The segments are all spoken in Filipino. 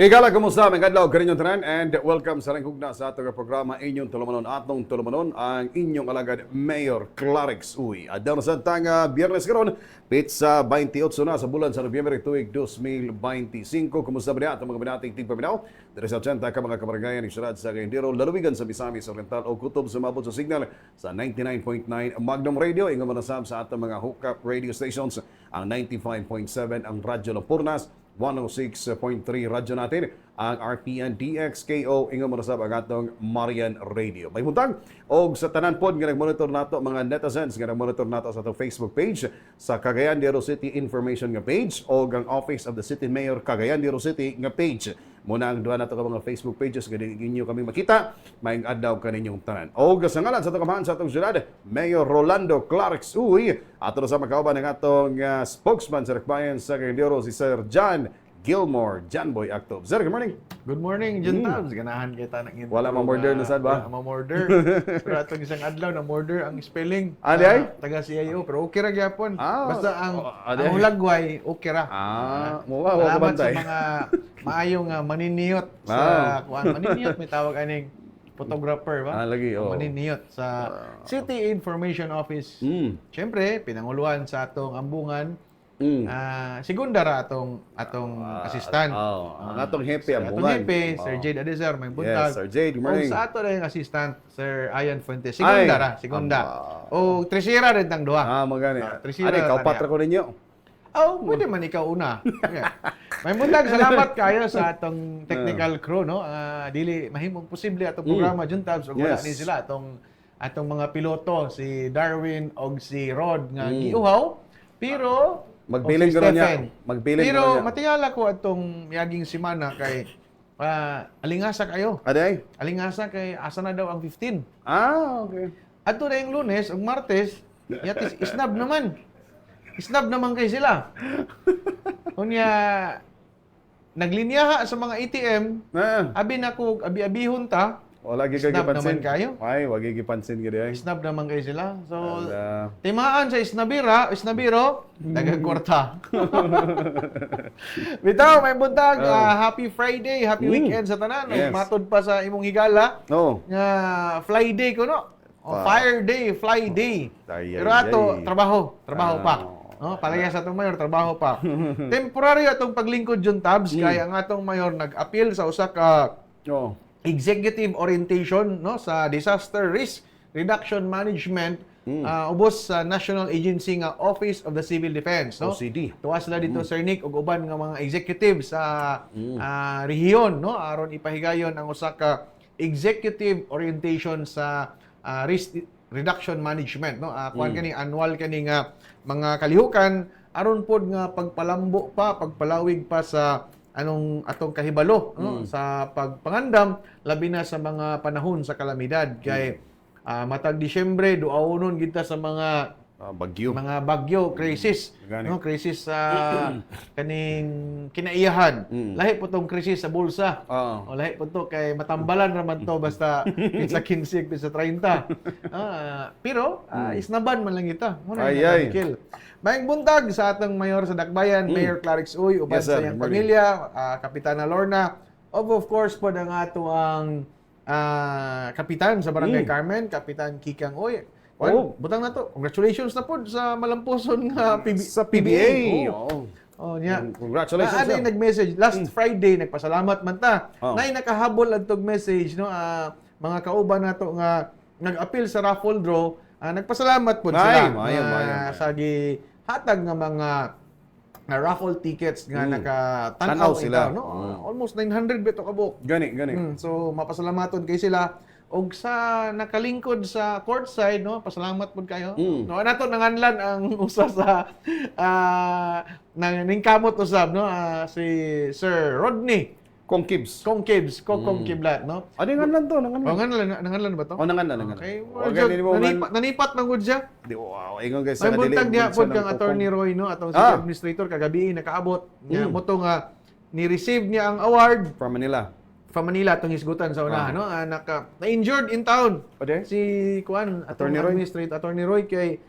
Igala, kumusta? May kadlaw, kaninyong tanan, and welcome sa ringhugna sa atong programa inyong tulumanon atong tulumanon ang inyong alagad Mayor Clarix Uy. Adlaw na sa tanga Biyernes karon, pizza 28 na sa bulan sa Nobyembre tuig 2025. Kumusta ba niya atong mga binating tigpaminaw? Dari sa 80 ka mga kabarangay ng syudad sa Cagayan lalawigan sa Misamis Oriental o kutob sa mabot sa signal sa 99.9 Magnum Radio. Ingon manasab sa atong mga hookup radio stations ang 95.7 ang Radyo Lampurnas, 106.3 radyo natin, ang RPN DXKO, ingon mo na sa agatong Marian Radio. May buntag, o sa tanan pod nga nag-monitor nato mga netizens, nga nag-monitor nato sa atong Facebook page, sa Cagayan de Oro City Information nga page, o ang Office of the City Mayor Cagayan de Oro City nga page. Muna ang duha nato ka mga Facebook pages, nga inyo kami makita, maing adlaw kaninyong tanan. O sa ngalan sa tungamahan sa atong syudad, Mayor Rolando Clarix Uy, ato na sa makauban ng atong spokesman sa Rekbayan sa Cagayan de Oro, si Sir John Gilmore, John Boy Actob. Sir, good morning. Good morning, John Tabs. Ganahan kita ng intro. Wala ma-murder na sad ba? Wala ma-murder. Pero atong isang adlaw na murder ang spelling. Adi ay? Taga CIO. Pero okay ra gyapon. Basta ang adi ay? hulagway, okay ra. Muwa, Salamat sa bantay. mga maayong maniniyot sa kuan. Maniniyot may tawag aning photographer ba? Lagi, oh. Maniniyot sa City Information Office. Siyempre, pinanguluhan sa atong ambungan. Segunda ra atong assistant. Ang atong hepe ang Atong bungan. hepe, Sir Jade Adeser, may buntag. Yes, Sir Jade, good morning. O sa ato rin assistant, Sir Ian Fuentes. Segunda ra, segunda. O tresera rin tang duha. Magani. Tresera Ikaw tanya. patra ko ninyo. Pwede man ikaw una. Okay. May buntag, salamat kayo sa atong technical crew, no? Dili mahimong posible atong programa Jun Tabs ug wala Yes. ni sila atong mga piloto si Darwin og si Rod nga giuhaw. Pero Magbilin og si ko na niya. Stephen. Magbilin ko Pero na niya. matiyala ko atong miaging semana kay alingasa kayo. Aday? Alingasa kay asa na daw ang 15. Okay. Adto na yung Lunes ug Martes, yatis isnab naman. Isnab naman kay sila. Unya naglinyaha sa mga ATM, abi nako abi-abihon ta. Wala gi Snap gipansin. naman kayo? Ay, wagi gipansin gid ay. Isnab naman kay sila. So Ala. timaan sa isnabiro, nagagkwarta. Bitaw, may buntag, happy Friday, happy weekend sa tanan. Yes. Matod pa sa imong higala. No. Nga fly day ko no. Fire day, fly day. Ay, Pero ato, ay. trabaho pa. No, palaya sa atong mayor, trabaho pa. Temporary atong paglingkod Jun Tabs, kaya ang atong mayor nag-appeal sa usa ka Oh. executive orientation no sa disaster risk reduction management ubos sa National Agency nga Office of the Civil Defense no. OCD. Tuwas sila dito Sir Nick ug uban nga mga executive sa rehiyon no aron ipahigayon ang usa ka executive orientation sa risk reduction management no kuan kani annual kani nga mga kalihukan aron pod nga pagpalambo pa pagpalawig pa sa atong kahibalo no? Sa pagpangandam labi na sa mga panahon sa kalamidad kay matag Disyembre duawon kita sa mga bagyo crisis Gani. no crisis sa kaning kinaiyahan lahi po tong crisis sa bulsa o lahi po to kay matambalan raman to basta sa 15 sa 30 pero isnaban man lang kita muna Ay. kill. Maayong buntag sa atong mayor sa Dakbayan, Mayor Clarix Uy, uban Yes, sir. sa iyang Good morning. pamilya, Kapitana Lorna, of course po ang ato ang kapitan sa Barangay Carmen, Kapitan Kikang Uy. Butang na to. Congratulations na po sa malamposon nga Sa PBA. Oo. Nya. Congratulations. Ano yung nag-message? Last Friday, nagpasalamat man ta. Nay nakahabol ang tog message, no? Mga kauban nato nga nag-appeal sa raffle draw, nagpasalamat po sila. Mayo. Sa hatag nga mga raffle tickets nga Tanaw nakatanaw sila. no? Almost 900 beto kabuk. Gani. So mapasalamaton kay sila og sa nakalingkod sa courtside no pasalamat pud kayo no nato nanganlan ang usa sa ningkamot usab no si Sir Rodney Kongkibs. Kongkiblat no Nanganlan to, nanganlan. nanganlan ba to Nanganlan. okay Gani mo man. nanipat man gud siya. Wow, ingon guys May buntag niya po kang Attorney Roy, no? Atong City Administrator, kagabi nakaabot. Niya mo to nga, ni-receive niya ang award from Manila. from Manila, itong hisgutan sa una, no? Na-injured in town. Ode? Si Kuan, Attorney Attorney Roy? Administrator, Attorney Roy, kay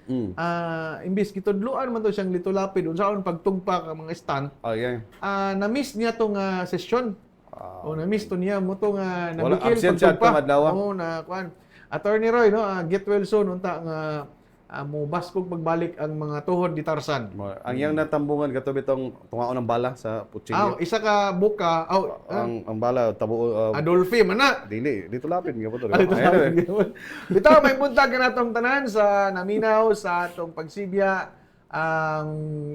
imbis kitudluan man to siyang litulapid, unsaon pagtugpa ka mga stand, Oh, yeah. na-miss niya tong session. O na-miss to niya mo to nga Wala, nabikil absent siya pagtugpa. atong adlaw. Oo na kuan. Attorney Roy no, get well soon unta nga mo baskog pagbalik ang mga tuhod ni Tarzan. Ang yang natambungan kato bitong tungaon ng bala sa Putsilyo. Isa ka buka, Ang bala tabo Adolfi man na. dili dito lapit nga po to. Bitaw may buntag ka natong tanan sa naminaw sa atong pagsibya ang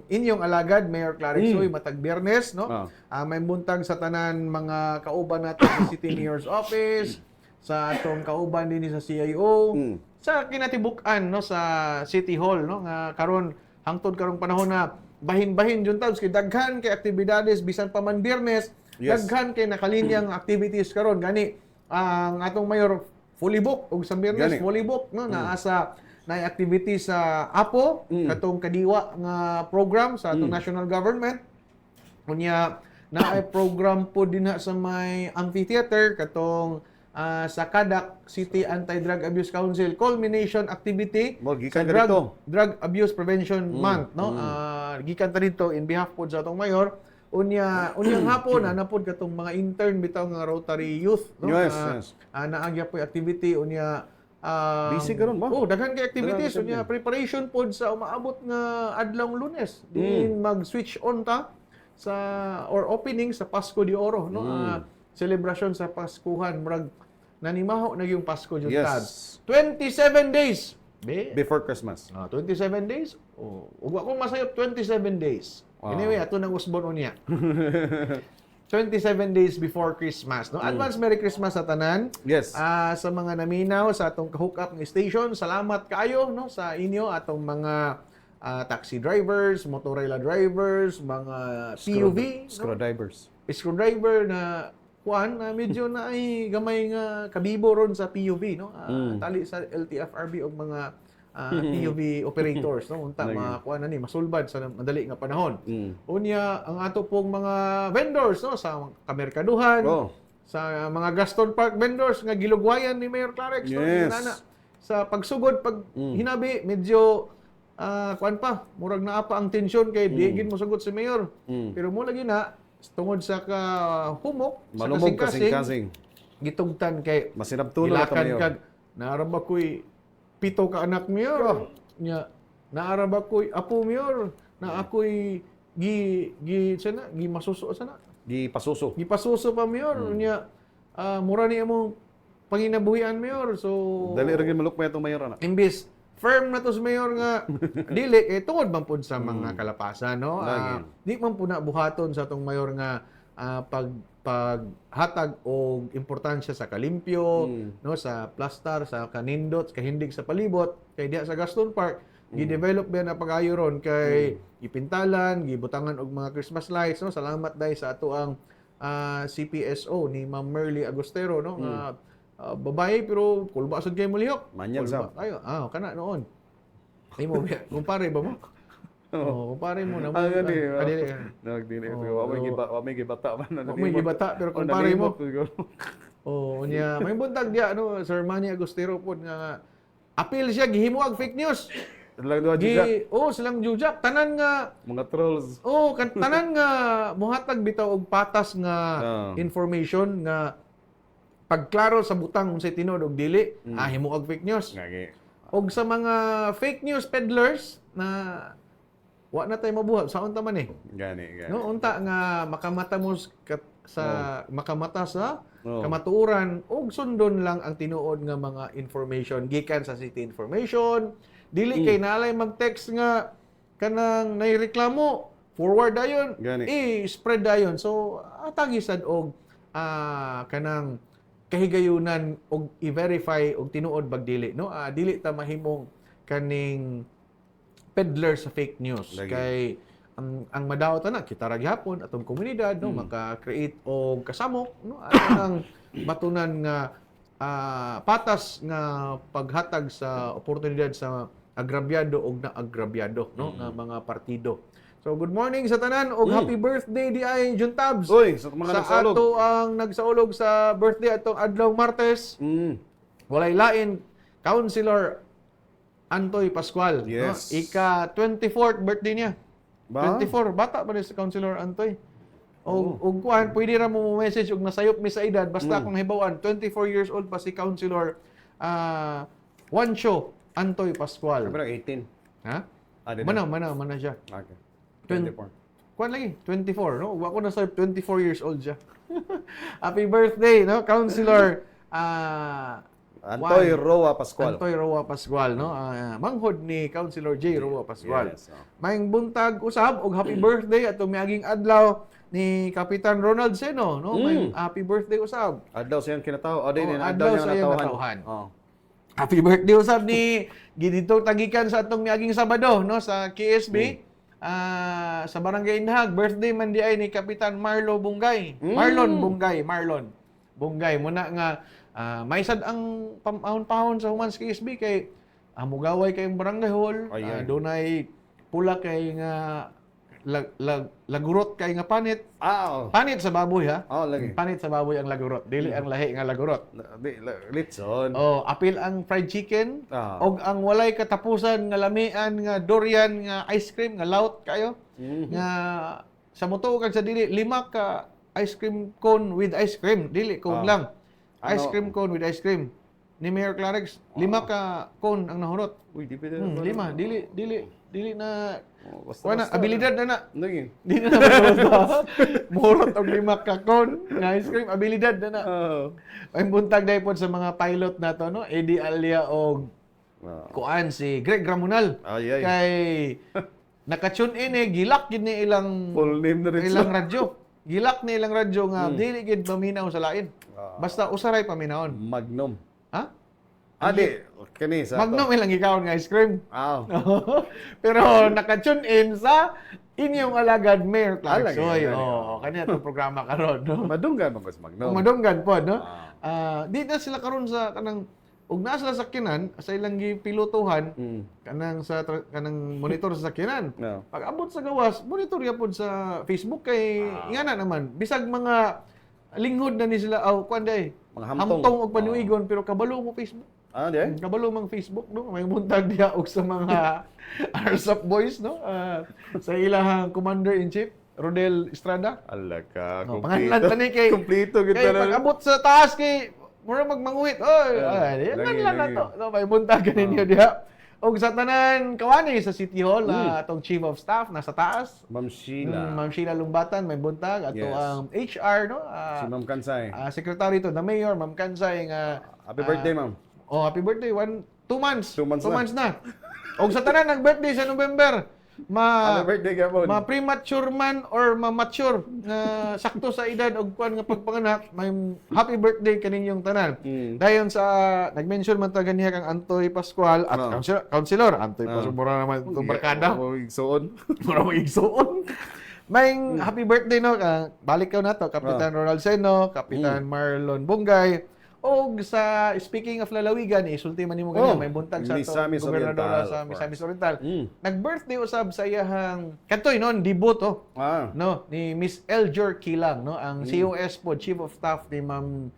inyong alagad Mayor Clarix Uy matag Biyernes no. May buntag sa tanan mga kauban nato sa City Mayor's Office, sa atong kauban din sa CIO, sa kinatibuk-an no sa City Hall no nga karon hangtod karong panahon na bahin-bahin jud taos kay daghan kay aktibidades bisan pa man Biyernes, daghan kay nakalinyang activities karon gani ang atong mayor fully booked ug sa Biyernes fully booked no naa sa na activity sa Apo katong kadiwa nga program sa atong national government unya na ay program po dinha sa may amphitheater katong sa Kadak City Anti-Drug Abuse Council culmination activity sa drug Abuse Prevention Month no gikan ta dito in behalf po sa atong mayor unyang hapon na pod katong mga intern bitaw nga Rotary Youth no naagya po activity unya busy karon ba? Daghan kay activities unya preparation pod sa umaabot nga adlawng Lunes din mag-switch on ta sa or opening sa Pasko de Oro no celebration sa Paskuhan murag nanimaho na yung Pasko jud tad 27 days before Christmas 27 days ug wa ko masayop 27 days anyway ato nang usbon unya 27 days before Christmas no advance Merry Christmas sa tanan sa mga naminaw sa atong ka-hook up ng station salamat kaayo no sa inyo atong mga taxi drivers, motorela drivers, mga PUV, screwdriver na kuan na medyo na ay gamay nga kabibo ron sa PUV no tali sa LTFRB og mga PUV operators no unta kuan ani masulbad sa madali nga panahon unya ang ato pong mga vendors no sa kamerkaduhan sa mga Gaston Park vendors nga gilugwayan ni Mayor Clarix no sa pagsugod pag hinabi medyo kuan pa murag naa pa ang tensyon kay digin mo sugot si Mayor pero mo lagi na tungod sa humok sa kasing-kasing gitugtan kay masinab tulo na kag naaraba koy 7 ka anak Mayor nya naaraba koy apo Mayor na ako'y gi masuso sana gipasuso pa Mayor nya mura ni among panginabuhian Mayor so dali ra gyud malukmay atong Mayor ana imbis firm na to sa Mayor nga dili tungod man pud sa mga kalapasan no di man pud na buhaton sa atong Mayor nga paghatag og importansya sa kalimpyo no sa plastar sa kanindot kahindig sa palibot kay diha sa Gaston Park gi-develop ba na pag-ayo ron kay ipintalan gibutangan og mga Christmas lights no salamat dai sa ato ang CPSO ni Ma'am Merly Agostero no nga babae pero kulba sad kay mo lihok. Manyag sa. Ayo, kana noon. Ay mo kumpare ba mo? Kumpare mo na mo. Nagdili wa may gibata man na. May gibata pero kumpare mo. Nya may buntag dia no Sir Manny Agostero pod nga apil siya gihimuag fake news. Silang duha jujak. Silang jujak tanan nga mga trolls. Tanan nga muhatag bitaw og patas nga information nga pagklaro sa butang unsay tinud og dili himuag fake news. Og sa mga fake news peddlers na wa na tay mabuhat saon ta man gani no unta nga makamata mo makamata sa kamatuoran og sundon lang ang tinuod nga mga information gikan sa city information dili kay nalay mag-text nga kanang naireklamo forward dayon spread dayon so atagisad og kanang kahigayunan og i-verify og tinuod bagdili no dili ta mahimong kaning peddler sa fake news kay ang madaot na kita ra gyapon atong komunidad no maka-create og kasamok no ang batunan nga patas nga paghatag sa oportunidad sa agrabyado og naagrabyado no nga mga partido. So good morning sa tanan og happy birthday di ay Juntabs. Sa mga nagsaulog. Ato ang nagsaulog sa birthday atong adlaw Martes. Walay lain Councilor Antoy Pascual, yes. No? Ika 24th birthday niya. Ba? 24 bata pa rin si Councilor Antoy. Og kuan pwede ra mo message og nasayop mi sa edad basta kung hibawan 24 years old pa si Councilor Juancho Antoy Pascual. Pero 18. Ha? Di Mana siya. Okay. 24. Kuan lagi, 24, no? Wa ko na sa 24 years old siya. Happy birthday, no? Councilor Antoy Roa Pascual. Antoy Roa Pascual, no? Manghod ni Councilor J. Roa Pascual. Yes. Maayong buntag usab og happy birthday atong miaging adlaw ni Kapitan Ronald Seno, no? Maayong happy birthday usab. Adlaw siyang kinataw. O, din, Adlaw niya sa iyang natawhan. natawhan. Oh. Happy birthday usab ni ginito tagikan sa atong miaging Sabado, no? Sa KSB. Sa Barangay Inhag, birthday man di ay ni Kapitan Marlon Bunggay. Marlon Bunggay muna nga may sad ang pamahon-pahon sa human sa KSB kay mugaway kayong barangay hall. Dunay pula kay nga lagurot kay nga panit. Panit sa baboy ha. Lagi. Panit sa baboy ang lagurot, dili ang lahi nga lagurot. Litson. Apil ang fried chicken og ang walay katapusan nga lamian nga durian nga ice cream nga laut kayo. Nga sa moto kag sa dili 5 ka ice cream cone with ice cream, dili cone lang. Ice cream cone with ice cream. Ni Mayor Clarix, 5 ka cone ang nahurot. Uy, di pwede. 5, dili na Basta. abilidad na na. Lagi. Di na basta. Murot og 5 ka cone nga ice cream, abilidad na na. May buntag dahil po sa mga pilot na to, no? Eddie Alia og kuan si Greg Ramonal. Kay naka-tune in gilak gid ni ilang full name na rin ilang radyo. Gilak ni ilang radyo nga dili gid paminaw sa lain. Basta usaray paminawon. Magnum. Ha? Di. Kani sa Magnum ilang gikawon nga ice cream. Pero naka-tune in sa inyong alagad Mayor Clark. Kanya itong programa karon, no? Madunggan mo sa Magnum. Madunggan po, no? Di na sila karon sa kanang ug naa sila sa sakyanan sa ilang gipilotuhan kanang sa kanang monitor sa sakyanan. Pag abot sa gawas, monitor yapon sa Facebook kay ingana naman bisag mga linghod na ni sila kuan day. Mga hamtong og panuigon pero kabalo mo Facebook. Di? Kabalo mang Facebook, no? May buntag diha og sa mga RSAP boys, no? Sa ilahang Commander-in-Chief, Rodel Estrada. Alaka, pangalan tani kay kompleto gid kay pag abot sa taas kay mura magmanguhit. Yan lang na to. No, may buntag kaninyo diha. Og sa tanan kawani sa City Hall, atong Chief of Staff nasa taas. Ma'am Sheila. Ma'am Sheila Lumbatan may buntag ato ang HR, no? Si Ma'am Kansay. Secretary to the Mayor, Ma'am Kansay nga Happy birthday, Ma'am. Happy birthday. 2 months. 2 months na. Og sa tanan nag-birthday sa November. Happy birthday gapon. Ma-premature man or ma-mature na sakto sa edad og kuan nga pagpanganak, may happy birthday kaninyong tanan. Dayon sa nag-mention man ta ganiha kang Antoy Pascual at Councilor Antoy Pascual mura naman itong barkada. Mura mo igsuon. May happy birthday, no? Balik ka na to, Kapitan Ronald Seno, Kapitan Marlon Bunggay. Og sa speaking of lalawigan, isulti man nimo ganyan, may buntag sa Misamis gobernadora Oriental, sa of Misamis Oriental. Nag-birthday usab sa iyahang kantoy noon debut no ni Miss Eljor Kilang, no ang COS po Chief of Staff ni Ma'am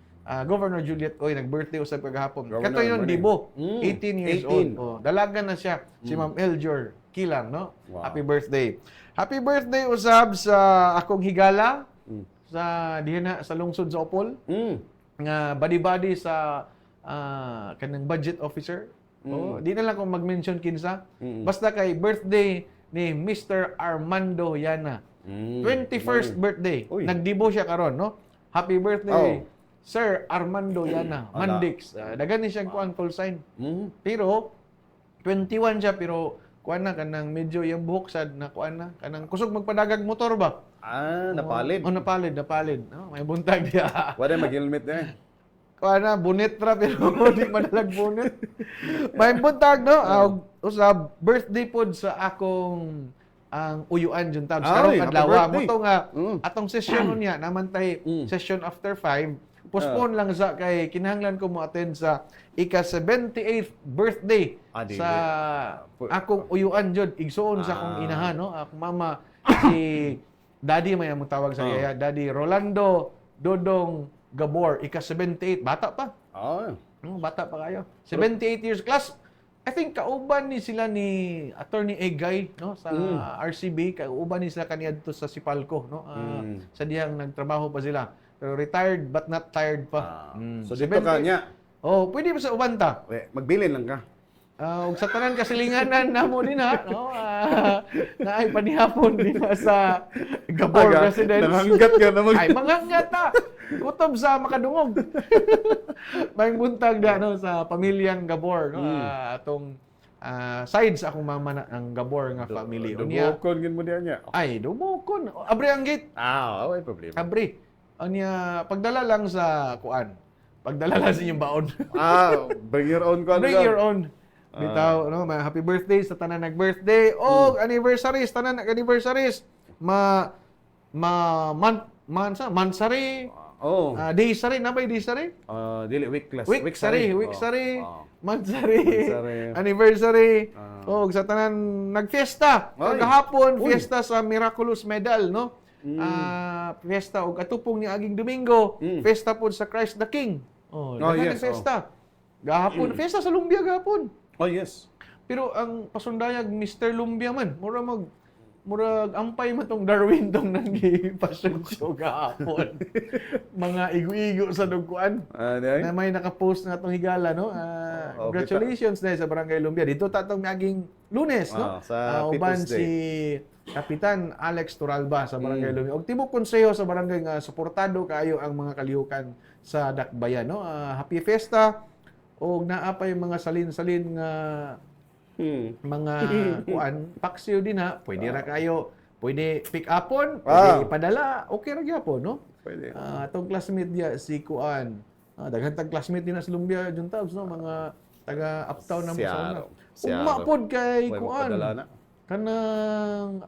Governor Juliet Oy, nag-birthday usab kagahapon. Kantoy noon debut, 18 years old. Dalaga na siya si Ma'am Eljor Kilang, no? Happy birthday. Happy birthday usab sa akong higala sa diha sa lungsod sa Opol. Nga body-body sa kanang budget officer. Di na lang kung mag-mention kinsa. Basta kay birthday ni Mr. Armando Yana. 21st birthday. Nagdibo siya karon, no? Happy birthday, Sir Armando Yana. Mandix. Dagan ni siyang kuan call sign. Pero 21 siya pero kuan na kanang medyo yung buhok sad na kuan na kanang kusog magpadagag motor ba? Napalid. Napalid. No, may buntag diya. Wala mag-helmet na. Kuan na bonnet ra pero di madalag bonnet. May buntag, no? Usab birthday pod sa akong ang uyuan jud tabs karong adlaw mo to nga atong session unya namantay session after 5 postpone lang sa kay kinahanglan ko mo attend sa ika-78th birthday sa akong uyuan jud igsuon sa akong inahan, no? Akong mama si Daddy may among tawag sa yaya, Daddy Rolando Dodong Gabor, ika-78, bata pa. Bata pa kayo. 78 years class. I think kauban ni sila ni Attorney Egay no sa RCB, kauban ni sila kaniadto sa Sipalco no. Sa diyang nagtrabaho pa sila. Pero retired but not tired pa. So dito ka niya, Oh, pwede ba sa uban ta? magbilin lang ka. Ug sa tanan kasilinganan namo din ha no. Naay panihapon din sa Gabor Residence. Nanganggat ka naman. Ay manganggat ta. Kutob sa makadungog. May buntag da no sa pamilyang Gabor no. Atong sides akong mama na ang Gabor nga family. Unya Dumukon gin mo niya. ay dumukon. Abre ang gate. Wala problema. Abre. Unya pagdala lang sa kuan. Pagdala lang sa inyong baon. Bring your own Bring your own. Bitaw, no, happy birthday sa tanan nag-birthday o anniversaries, tanan nag-anniversaries. Mansari, daysari, nabay daysari? Dili week Weeksari, mansari, Mansari. anniversary. O sa tanan nagfiesta, Ay. kagahapon Uy. fiesta sa Miraculous Medal, no? Fiesta og atupong ni aging Domingo, fiesta pod sa Christ the King. Yes, Fiesta. Gahapon, fiesta sa Lumbia gahapon. Oh, yes. Pero ang pasundayag Mr. Lumbia man, murag ampay man tong Darwin tong nanggi-passion show gahapon. Mga igo-igo sa dugkuan. Na may naka-post na itong higala, no? Congratulations dahil sa Barangay Lumbia. Dito tatong naging Lunes, no? Sa Uban People's si Kapitan Alex Turalba sa Barangay Lumbia. Og tibok konseho sa barangay nga suportado kaayo ang mga kalihukan sa Dakbayan, no? Happy Fiesta og naapay mga salin-salin nga mga kuan paksiw din ha. Pwede ra kayo, pwede pick upon, pwede ipadala, okay ra gyapon, no? Pwede. Atong classmate dia si kuan. Daghan tag classmate din na sa Lumbia Juntabs, no? Mga taga uptown na mo sa una. Ugma pod kay kuan. Kanang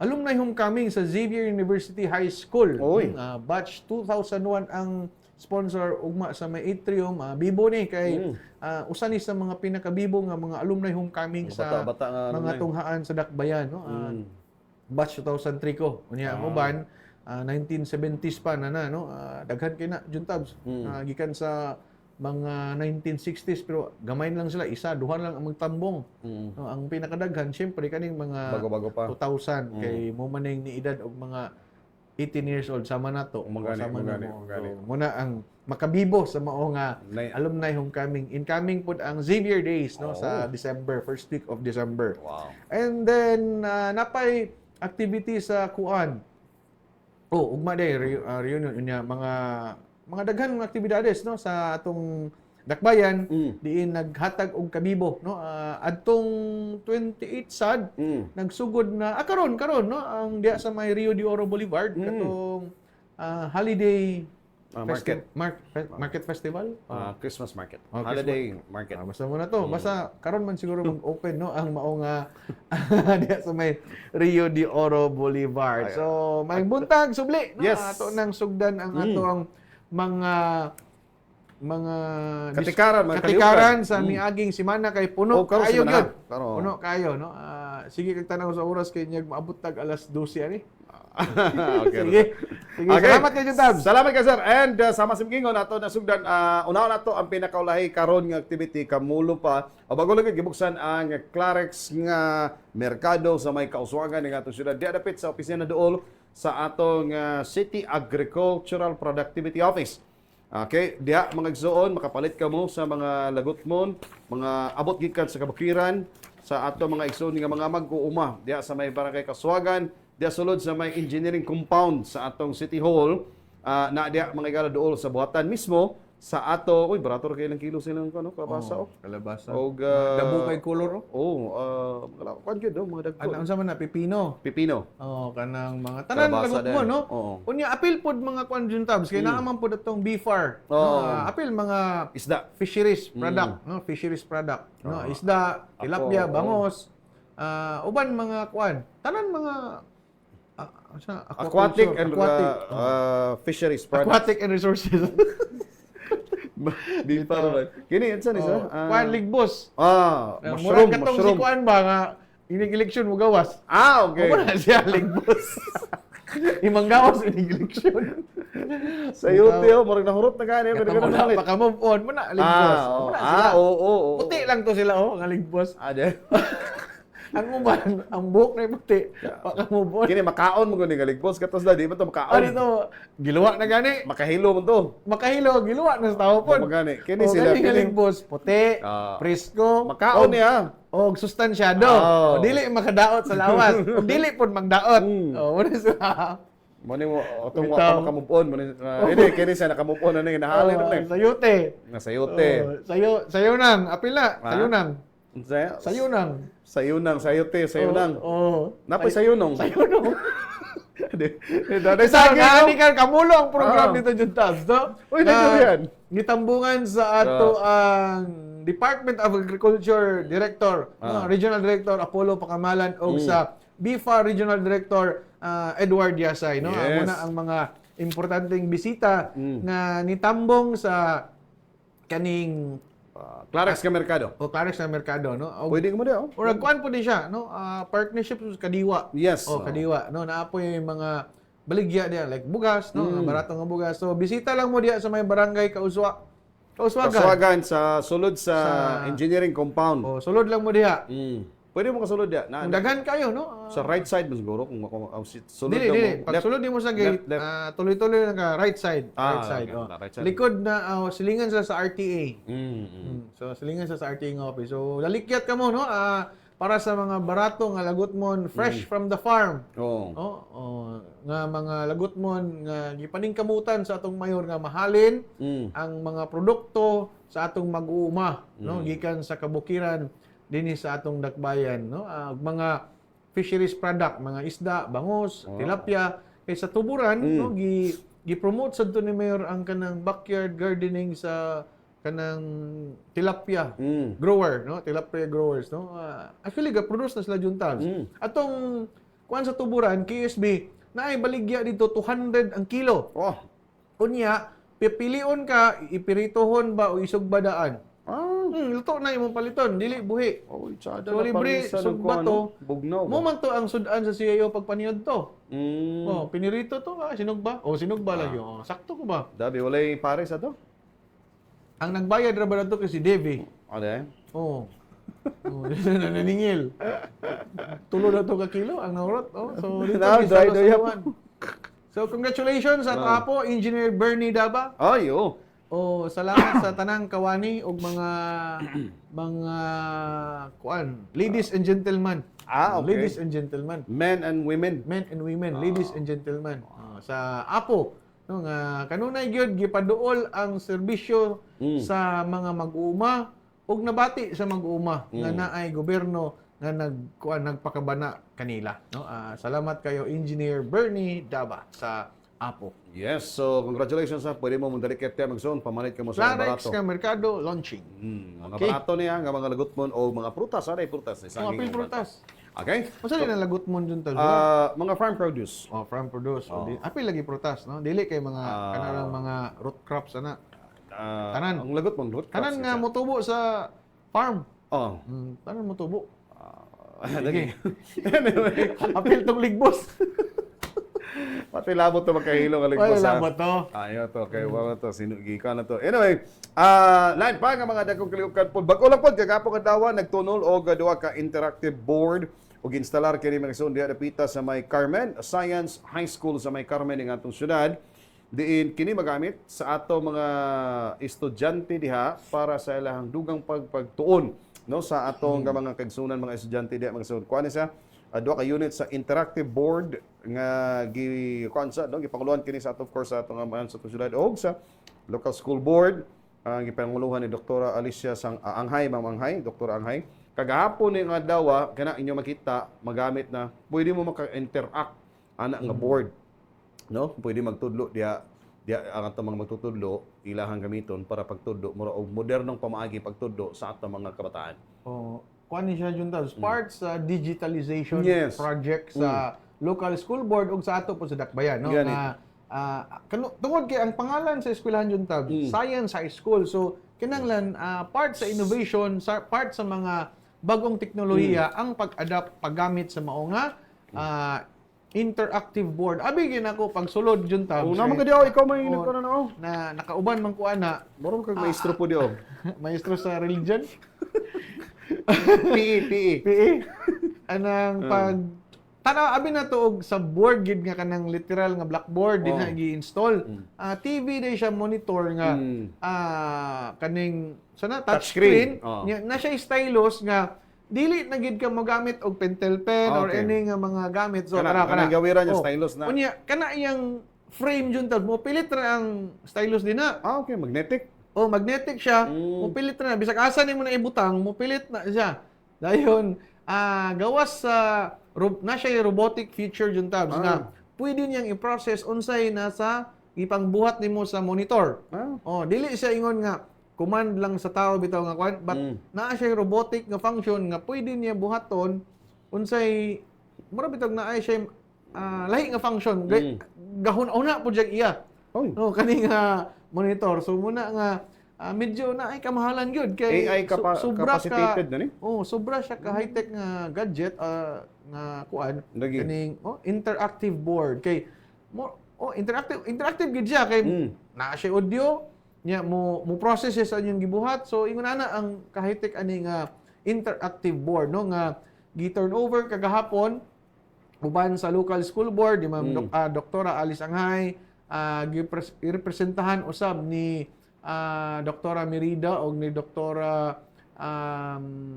alumni homecoming sa Xavier University High School. Batch 2001 ang sponsor ugma sa may atrium. Bibo ni kay usa ni sa mga pinakabibo nga mga alumni homecoming sa mga tunghaan sa Dakbayan, no? Batch 2003 ko. Unya ang uban 1970s pa na no? Daghan kay na Juntabs. Gikan sa mga 1960s pero gamay lang sila, isa, duha lang ang magtambong. No, ang pinakadaghan syempre kaning mga bago-bago pa. 2000 kay mo maning ni edad og mga 18 years old sama na to. Muna ang makabibo sa mao nga alumni homecoming. Incoming pod ang Xavier Days no sa December, first week of December. Wow. And then napay activity sa kuan. Ugma day reunion unya mga daghan nga aktibidades no sa atong Dakbayan diin naghatag og kabibo no adtong 28 sad nagsugod na karon no ang diya sa may Rio de Oro Boulevard katong holiday market festival Christmas market. Oh, Holiday market. basta mo na to basta karon man siguro mag-open no ang mao nga diya sa may Rio de Oro Boulevard. So may buntag subli no ato nang sugdan ang atong mga katikaran sa miaging simana kay puno kayo gyud. Puno kayo no. Sige kag tanaw sa oras kay nyag maabot tag alas 12 ani. Sige. Salamat kay Juntab. Salamat ka sir. And sama simgingon nato nasugdan unaon nato ang pinakaulahi karon nga activity kamulo pa o bago lang gibuksan ang Clarex nga merkado sa may kauswagan ng atong syudad. Diya dapit sa opisina dool sa atong City Agricultural Productivity Office. Okay, diya mga igsoon makapalit ka mo sa mga lagot mo, mga abot gikan sa kabukiran sa ato mga igsoon nga mga mag-uuma diya sa may Barangay Kaswagan, diya sulod sa may engineering compound sa atong City Hall, na diya mga igala dool sa buhatan mismo sa ato, barato kay ilang kilo silang kalabasa kalabasa. Og dabo kay color kuan gyud mga dagko. Unsa man na pipino. Kanang mga tanan lagot mo no. Unya apil pod mga kuan Juntabs kay naaman pod atong BFAR. Apil mga isda, fisheries product, no, fisheries product, no, isda, tilapia, bangos, uban mga kuan. Tanan mga aquatic and fisheries products. Aquatic and resources. Di pa naman. Kini unsa ni sa? Kuan ligbos. Mushroom, katong si kuan ba nga inig eleksyon mo gawas. Okay. Wala siya ligbos. Imang gawas inig eleksyon. Sayote, murag nahurot na gani. Baka move on mo na, Ligbos. Oo. Puti lang to sila, nga Ligbos. Ade. Ang uban, ang buhok na yung puti. Baka move on. Kini makaon mo gani Ligbos katos na di ba to makaon. Dito, giluwa na gani. Makahilo mo to. Makahilo, giluwa na sa tao po. Magani. Kini sila Kini Ligbos, puti, presko. Makaon niya. O sustansyado. O dili makadaot sa lawas. O dili pod magdaot. O wala sila. Mo ni mo atong wa pa maka-move on mo ni kini sa naka-move on na ni nahalin na. Sayote. Sayote. Sayo nang, apil na. Sayo nang. Sayo nang. Sayunang. Napay sayunong. Sayunong. Daday sa Gani kan kamulo ang program dito Juntas, no? Uy, yan. Gitambungan sa ato ang Department of Agriculture Director, Regional Director Apollo Pacamalan o sa BIFA Regional Director Edward Yasay, no? Yes. Muna ang mga importanteng bisita nga nitambong sa kaning Clarex ka merkado. o Clarex na merkado, no? Pwede mo daw. O nagkuhan po din siya, no? Partnership sa Kadiwa. Yes. O Kadiwa, no? Naapoy yung mga baligya diya like bugas, no? Nga baratong nga bugas. So bisita lang mo diya sa may barangay Kauswagan. Kaswagan sa sulod sa engineering compound. O sulod lang mo diya. Pwede mo kasulod diya. Kung daghan kayo, no? Sa right side mo siguro kung sulod Dili, lang dili. mo. Pag sulod mo sa gate, left. tuloy-tuloy lang ka right side. Right side. okay. O. Right side. Likod na silingan sa RTA. So silingan sa RTA nga office. So lalikyat ka mo, no? Para sa mga barato nga lagot mo fresh from the farm. Nga mga lagot mo nga gipaningkamutan sa atong mayor nga mahalin ang mga produkto sa atong mag-uuma, no? Gikan sa kabukiran dinhi sa atong dakbayan, no? Mga fisheries product, mga isda, bangus, tilapia kay sa tuburan, no? Gi-promote sad to ni mayor ang kanang backyard gardening sa kanang tilapia grower, no? Tilapia growers, no? Actually ga-produce na sila juntas. Atong kuan sa tuburan KSB naay baligya dito 200 ang kilo. Unya pipilion ka ipiritohon ba oisugbadaan. Luto na imong paliton, dili buhi. So libre sugba to. Bugnaw. Mo man to ang sudan sa CIO pagpaniod to. Pinirito to sinugba. Sinugba lang yun. Sakto ko ba? Dabi walay pare sa to. Ang nagbayad ra ba nato kasi Devi. Naningil. Tulo na to ka kilo ang naurot. So dito dry daw yan. So congratulations sa kapo Engineer Bernie Daba. Salamat sa tanang kawani ug mga ladies and gentlemen. Okay. Ladies and gentlemen. Men and women. Men and women, ladies and gentlemen. Sa Apo, no nga kanunay gyud gipaduol ang serbisyo sa mga mag-uuma ug nabati sa mag-uuma nga naay gobyerno nga nagpakabana kanila, no? Salamat kayo Engineer Bernie Daba sa Apo. Yes, so congratulations ha. Pwede mo mong dalikit tayo mag-zone, pamalit ka mo sa mga Clarex barato. nga merkado launching. Mga barato niya, nga mga lagot mo, o mga prutas, ano prutas? Mga prutas. Okay? Masa na lagot mo dun talo? Mga farm produce. Farm produce. Apil lagi prutas, no? Dili kay mga kanarang mga root crops ana. Tanan. Ang lagot mo, root crops. Tanan nga motubo sa farm. Tanan motubo. Anyway. Apil tong ligbos. Pati labot to magkahilo ka Wala labot to. Ayaw to, kay wala to, sinugi ka na to. Anyway, lain pa nga mga dagkong kaliukan po. Bago lang po, kagapo kadawa, nagtunol o gaduwa ka interactive board o ginstalar kini mga soon diha dapita sa may Carmen Science High School sa may Carmen ng atong syudad. Diin kini magamit sa ato mga estudyante diha para sa ilahang dugang pagtuon, no, sa atong mga kagsunan mga estudyante diha mga soon. Kuan sa duha ka unit sa interactive board nga gikonsa no gipanguluhan kini sa of course sa atong sa syudad og sa local school board ang gipanguluhan ni Dr. Alicia Anghay, Ma'am Anghay, Dr. Anghay. Kagahapon ni nga daw kana inyo makita magamit na pwede mo maka-interact ana nga board, no, pwede magtudlo diha ang atong mga magtutudlo ilahang gamiton para pagtudlo mura og modernong pamaagi pagtudlo sa atong mga kabataan. Kuan ni siya juntas part sa digitalization project sa local school board ug sa ato po sa Dakbayan, no? Tungod kay ang pangalan sa eskwelahan juntas Science High School, so kinahanglan part sa innovation, part sa mga bagong teknolohiya ang pag-adapt paggamit sa mao nga interactive board. Abi gyud ako pagsulod jud ta. Oh, naman ka diyo, ikaw may Oh. nagkuhan na Na nakauban man ko ana, Moro kag maestro po diyo. maestro sa religion. PE. PE. Anang pag tanaw abi na tuog sa board gid nga kanang literal nga blackboard din na gi-install. TV day siya monitor nga kaning sana touchscreen. Na siya stylus nga dili na gid ka mogamit og pentel pen or any nga mga gamit. So kana gawiran yung stylus na. Unya kana iyang frame jud tad mo pilit ra ang stylus din na. Okay, magnetic. Oh, magnetic siya. Mupilit na. Bisag asa nimo na ibutang, mupilit na siya. Dayon, gawas sa na siya robotic feature jud tabs nga pwede niyang i-process unsay nasa ipangbuhat nimo sa monitor. Oh, dili siya ingon nga command lang sa tao bitaw nga kwan, but naa siya robotic nga function nga pwede niya buhaton unsay mura bitaw na ay siya lahi nga function. Gahon-una po diya iya. No, kani nga monitor. So muna nga medyo na ay kamahalan gyud kay AI capacitated na ni. Oh, sobra siya ka high-tech nga gadget nga kuan kaning interactive board kay interactive gid siya kay naa siya audio nya mo process sa inyong gibuhat. So ingon ana ang ka high-tech ani nga interactive board no nga gi-turn over kagahapon uban sa local school board di Ma'am Doktora Alice Anghay girepresentahan usab ni Doktora Merida o ni Doktora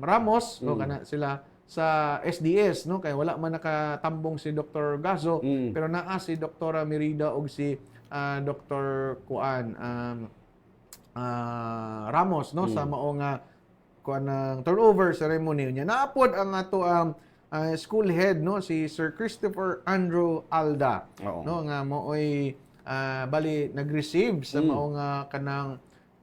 Ramos no kana sila sa SDS no kay wala man nakatambong si Dr. Gazo pero naa si Doktora Merida og si Dr. Kuan Ramos no sa mao nga kuan ng turnover ceremony niya naapod ang ato school head no si Sir Christopher Andrew Alda no nga mo'y bali nag-receive sa mao nga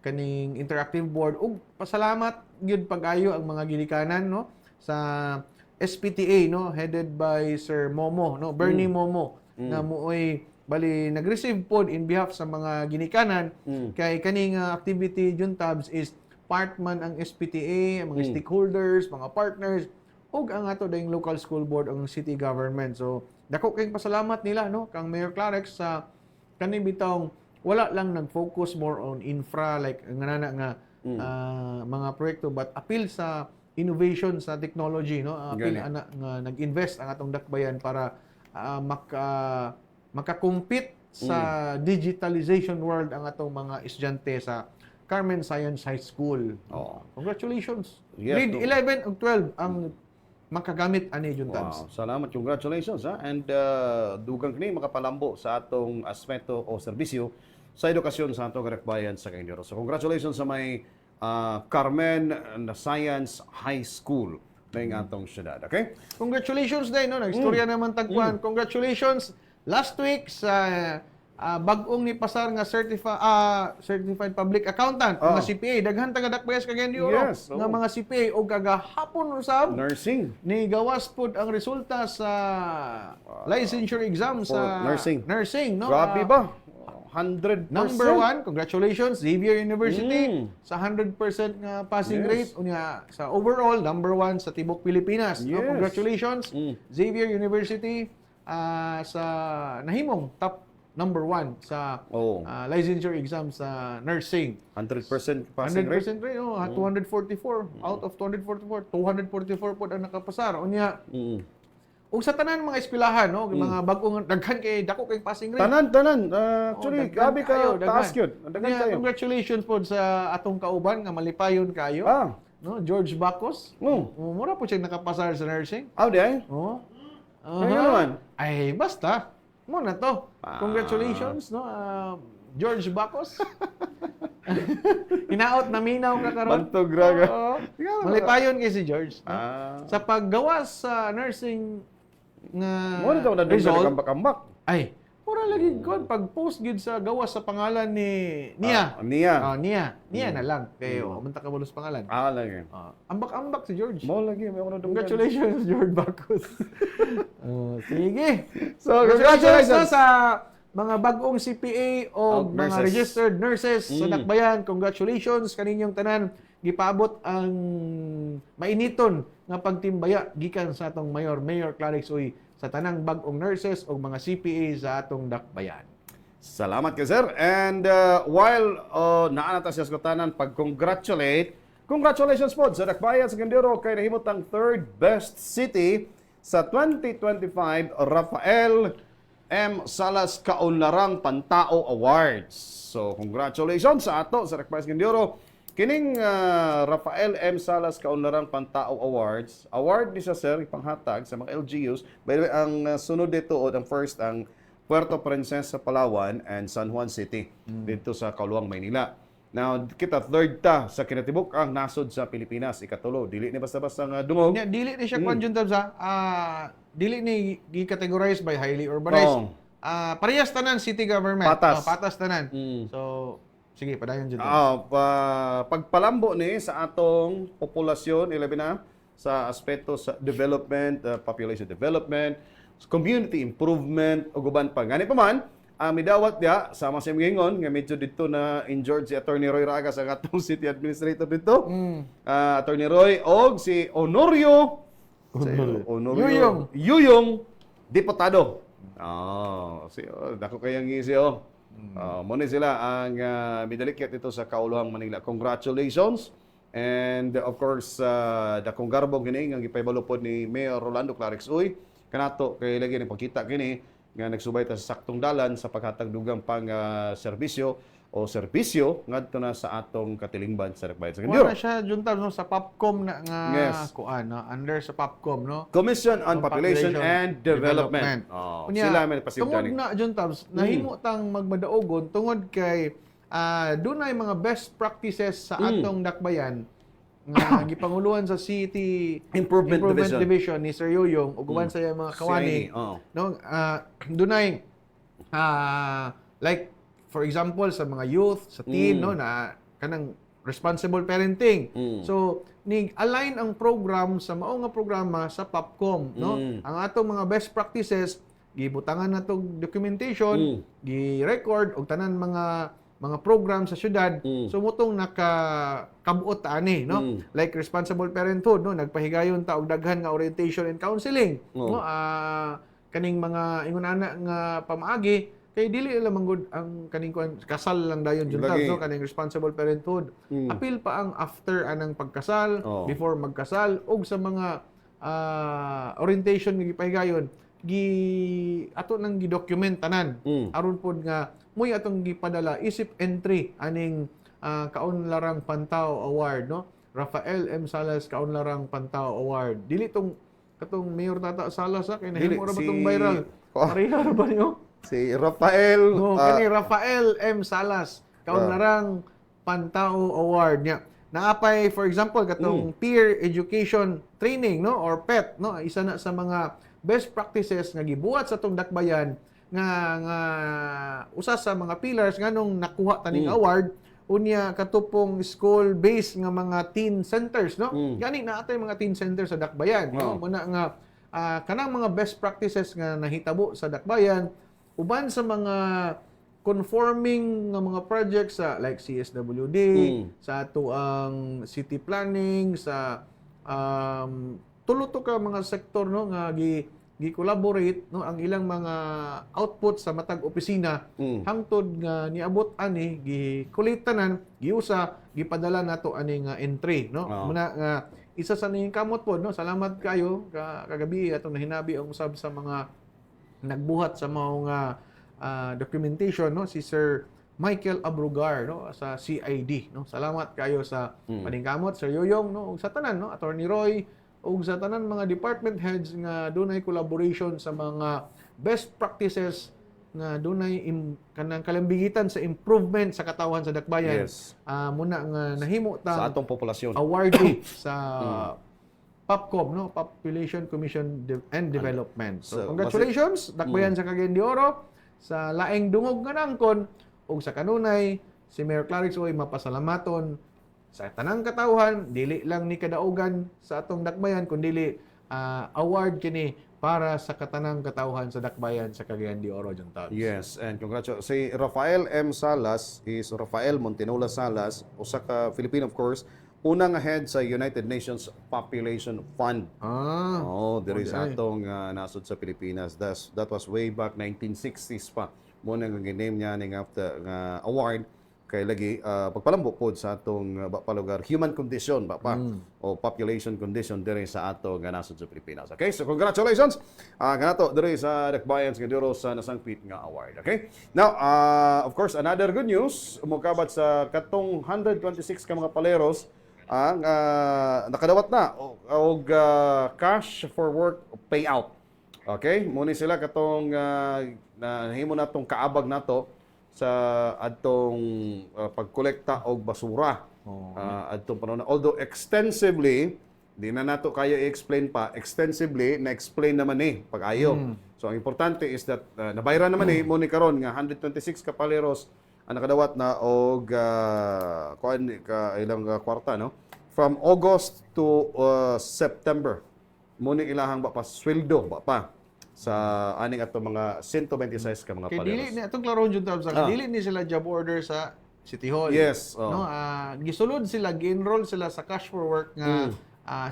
kaning interactive board ug pasalamat gyud pag-ayo ang mga ginikanan no sa SPTA no headed by Sir Momo no Bernie Momo na mo'y bali nag-receive pod in behalf sa mga ginikanan kay kaning activity juntabs is part man ang SPTA ang mga stakeholders mga partners ug ang ato dayong local school board ang city government. So dako kay pasalamat nila no kang Mayor Clarex sa kani bitong wala lang nag-focus more on infra like nga mga proyekto but appeal sa innovation sa technology no appeal ana nga nag-invest ang atong dakbayan para maka-compete sa digitalization world ang atong mga estudyante sa Carmen Science High School. Congratulations. Yes, Grade 11 ug 12 ang makagamit ani juntabs. Salamat, congratulations and dugang kini makapalambo sa atong aspeto o serbisyo sa edukasyon sa atong karakbayan sa Kaindio. So congratulations sa may Carmen Science High School ng atong syudad. Okay? Congratulations din no, nagstorya naman tagkuan. Congratulations last week sa bag-ong ni pasar nga certified public accountant mga CPA daghan taga dakbayas Kaindio nga mga CPA og kagahapon usab nursing ni gawas pud ang resulta sa licensure exam sa nursing no. Grabe ba? 100%. Number 1, congratulations Xavier University sa 100% nga passing rate unya sa overall number 1 sa tibok Pilipinas. No, congratulations Xavier University sa nahimong top number 1 sa licensure exam sa nursing. 100% passing rate. 100% rate, 244 out of 244, 244 po ang nakapasar. Unya, ug sa tanan mga eskwelahan no mga bag-ong daghan kay dako kay passing rate tanan actually grabe ka taas gyud daghan kayo congratulations po sa atong kauban nga malipayon kayo no George Bacos mura po siya nakapasar sa nursing day ay basta mo na to congratulations no George Bacos hinaot na minaw ka karon bantog raga malipayon kay si George no? Sa paggawas sa nursing nga mo na result kambak-kambak ay mura lagi god pag post gid sa gawas sa pangalan ni Nia Nia na lang kay umunta ka bulos pangalan lagi ambak-ambak si George mo lagi may ako congratulations George Bacos sige so congratulations sa mga bagong CPA o mga registered nurses sa dakbayan congratulations kaninyong tanan gipaabot ang mainiton nga pagtimbaya gikan sa atong Mayor Clarix Uy sa tanang bag-ong nurses o mga CPA sa atong dakbayan. Salamat kay sir. And while naanata siya sa kutanan, congratulations po sa Dakbayan sa Candero kay nahimot ang third best city sa 2025 Rafael M. Salas Kaunlarang Pantao Awards. So congratulations sa ato sa Dakbayan sa Candero. Kining Rafael M. Salas Kaunlarang Pantao Awards, award ni siya sir ipanghatag sa mga LGUs. By the way, ang sunod dito o ang first ang Puerto Princesa, Palawan, and San Juan City, dito sa Kaluang, Maynila. Now, kita third ta sa kinatibuk ang nasod sa Pilipinas, ikatulo. Dili ni basta-basta nga dungog. Nya dili ni siya kwan juntab sa dili ni gi-categorize by highly urbanized. Oo. Parehas tanan city government. Patas. Patas tanan. Mm. So sige, padayon juntab. Pagpalambo ni sa atong populasyon, ilabi na sa aspeto sa development, population development, community improvement, o guban pa. Ganit pa man, midawat dia sama sa gingon nga medyo dito na injured si Attorney Roy Ragas ang atong city administrator dito. Attorney Roy og si Honorio Yuyong diputado. Dako kayang isyo. Muna sila ang midalikit dito sa Kauluhang, Manila. Congratulations. And of course, dakong garbong kini ang ipahibalo pod ni Mayor Rolando Clarix Uy. Kanato kay lagi ni pagkita kini nga nagsubay ta sa saktong dalan sa paghatag dugang pang serbisyo ngadto na sa atong katilingban sa Dakbayan sa Candero. Wala siya juntab no sa Popcom na nga Yes. kuan no, under sa Popcom no. Commission on Population and Development. Unya, Sila may pasimdan tungod na juntab nahimo tang magmadaogon tungod kay dunay mga best practices sa atong dakbayan nga gipanguluan sa City Improvement Division. Division ni Sir Yoyong ug uban sa iyang mga kawani. No, dunay like for example sa mga youth, sa teen no na kanang responsible parenting. So ni align ang program sa mao nga programa sa Popcom no. Ang atong mga best practices gibutangan natong documentation, gi-record og tanan mga program sa syudad. So mutong nakakabuot ani no. Like responsible parenthood no, nagpahigayon ta og daghan nga orientation and counseling no. Kaning mga ingon ana nga pamaagi kay dili lang manggod ang kaning kasal lang dayon junta so kaning responsible parenthood. Apil pa ang after anang pagkasal, before magkasal ug sa mga orientation nga gipahigayon ato nang gidocument tanan aron pod nga muy atong gipadala isip entry aning Kaunlarang Pantao Award no. Rafael M. Salas Kaunlarang Pantao Award. Dili tong katong Mayor Tata Salas kay nahimo ra ba tong viral? Pareha ra ba niyo? Si Rafael. Kani Rafael M. Salas Kaunlarang Pantao Award niya. Naapay for example katong peer education training no or PET no, isa na sa mga best practices nga gibuhat sa atong dakbayan nga usa sa mga pillars nganong nakuha taning award unya katupong school based nga mga teen centers no. Gani na atay mga teen centers sa dakbayan no. Muna nga kanang mga best practices nga nahitabo sa dakbayan uban sa mga conforming nga mga projects sa like CSWD, sa ato ang city planning, sa tulo to ka mga sektor no nga gi-collaborate no ang ilang mga output sa matag opisina hangtod nga niabot ani gi-collect tanan, giusa, gipadala nato ani nga entry no. Muna nga isa sa ning kamot pod no. Salamat kayo kagabi atong nahinabi ang usab sa mga nagbuhat sa mga documentation no si Sir Michael Abrugar no sa CID no. Salamat kayo sa paningkamot Sir Yoyong no ug sa tanan no Attorney Roy ug sa tanan mga department heads nga dunay collaboration sa mga best practices nga dunay kanang kalambigitan sa improvement sa katawhan sa dakbayan. Yes. Muna nga nahimo ta Sa atong populasyon. awardee sa Popcom no, Population Commission and Development. So, congratulations dakbayan sa Cagayan de Oro sa laing dungog nga nangkon ug sa kanunay si Mayor Clarix Uy mapasalamaton sa tanang katawhan dili lang ni kadaugan sa atong dakbayan kundi award kini para sa katanang katawhan sa dakbayan sa Cagayan de Oro junta. Yes, and congratulations. Si Rafael M. Salas is Rafael Montenola Salas, usa ka Filipino of course, unang head sa United Nations Population Fund. Ah, There is okay. atong nasod sa Pilipinas. That was way back 1960s pa. Mo nang giname niya ning after nga award kay lagi pagpalambo pod sa atong palugar human condition ba pa o population condition diri sa ato nga nasod sa Pilipinas. Okay? So congratulations kanato diri sa Dakbayans nga diro sa nasangpit nga award. Okay? Now, of course, another good news mukabat sa katong 126 ka mga paleros ang nakadawat na og cash for work payout. Okay? Muna sila katong nahimo natong kaabag nato sa adtong pagkolekta og basura. Adtong panahon. Although extensively, di na nato kaya i-explain pa, extensively na-explain naman pag-ayo. So ang importante is that nabayran naman mo ni karon nga 126 ka paleros ang nakadawat na og kuan ka ilang kwarta no from August to September mo ni ilahang ba pa sweldo ba pa sa aning ato mga 126 ka mga Kay dili paleros. ni atong klaron jud tab sa dili ni sila job order sa City Hall. Yes, No, gisulod sila, gi-enroll sila sa cash for work nga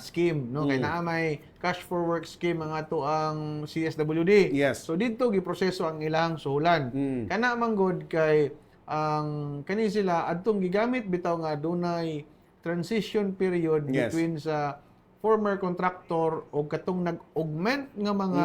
scheme, no? Kay naa may cash for work scheme ang ato ang CSWD. Yes. So didto giproseso ang ilang suhulan. Kana man gud kay ang kani sila adtong gigamit bitaw nga dunay transition period Yes. between sa former contractor o katong nag-augment nga mga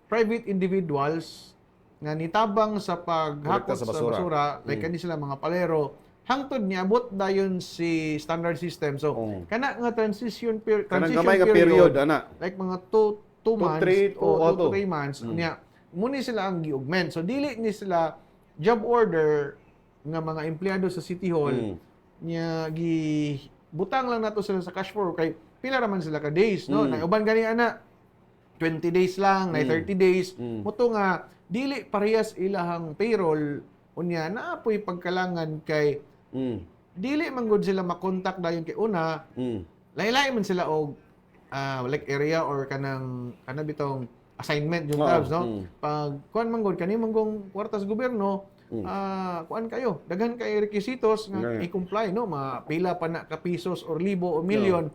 private individuals nga nitabang sa paghakot Kolekta sa sa basura. basura, like kani sila mga palero, hangtod niabot dayon si standard system. So, kana nga transition Kanang gamay nga period ana. like mga 2 months three, o 2 two. to 3 months, niya muni sila ang gi-augment. So, dili ni sila job order nga mga empleyado sa City Hall niya butang lang nato sila sa cash for kay pila raman sila ka days, no? Na uban gani ana 20 days lang, na 30 days. Muto nga dili parehas ilahang payroll unya na apoy pagkalangan kay dili man gud sila makontak dayon kay una. Laylay man sila og like area or kanang bitong assignment yung tabs, no? Pag kuan man gud kani man gong kwartas gobyerno, kuan kayo, daghan kay requisitos nga i-comply, no? Mapila pa na ka pesos or libo o milyon.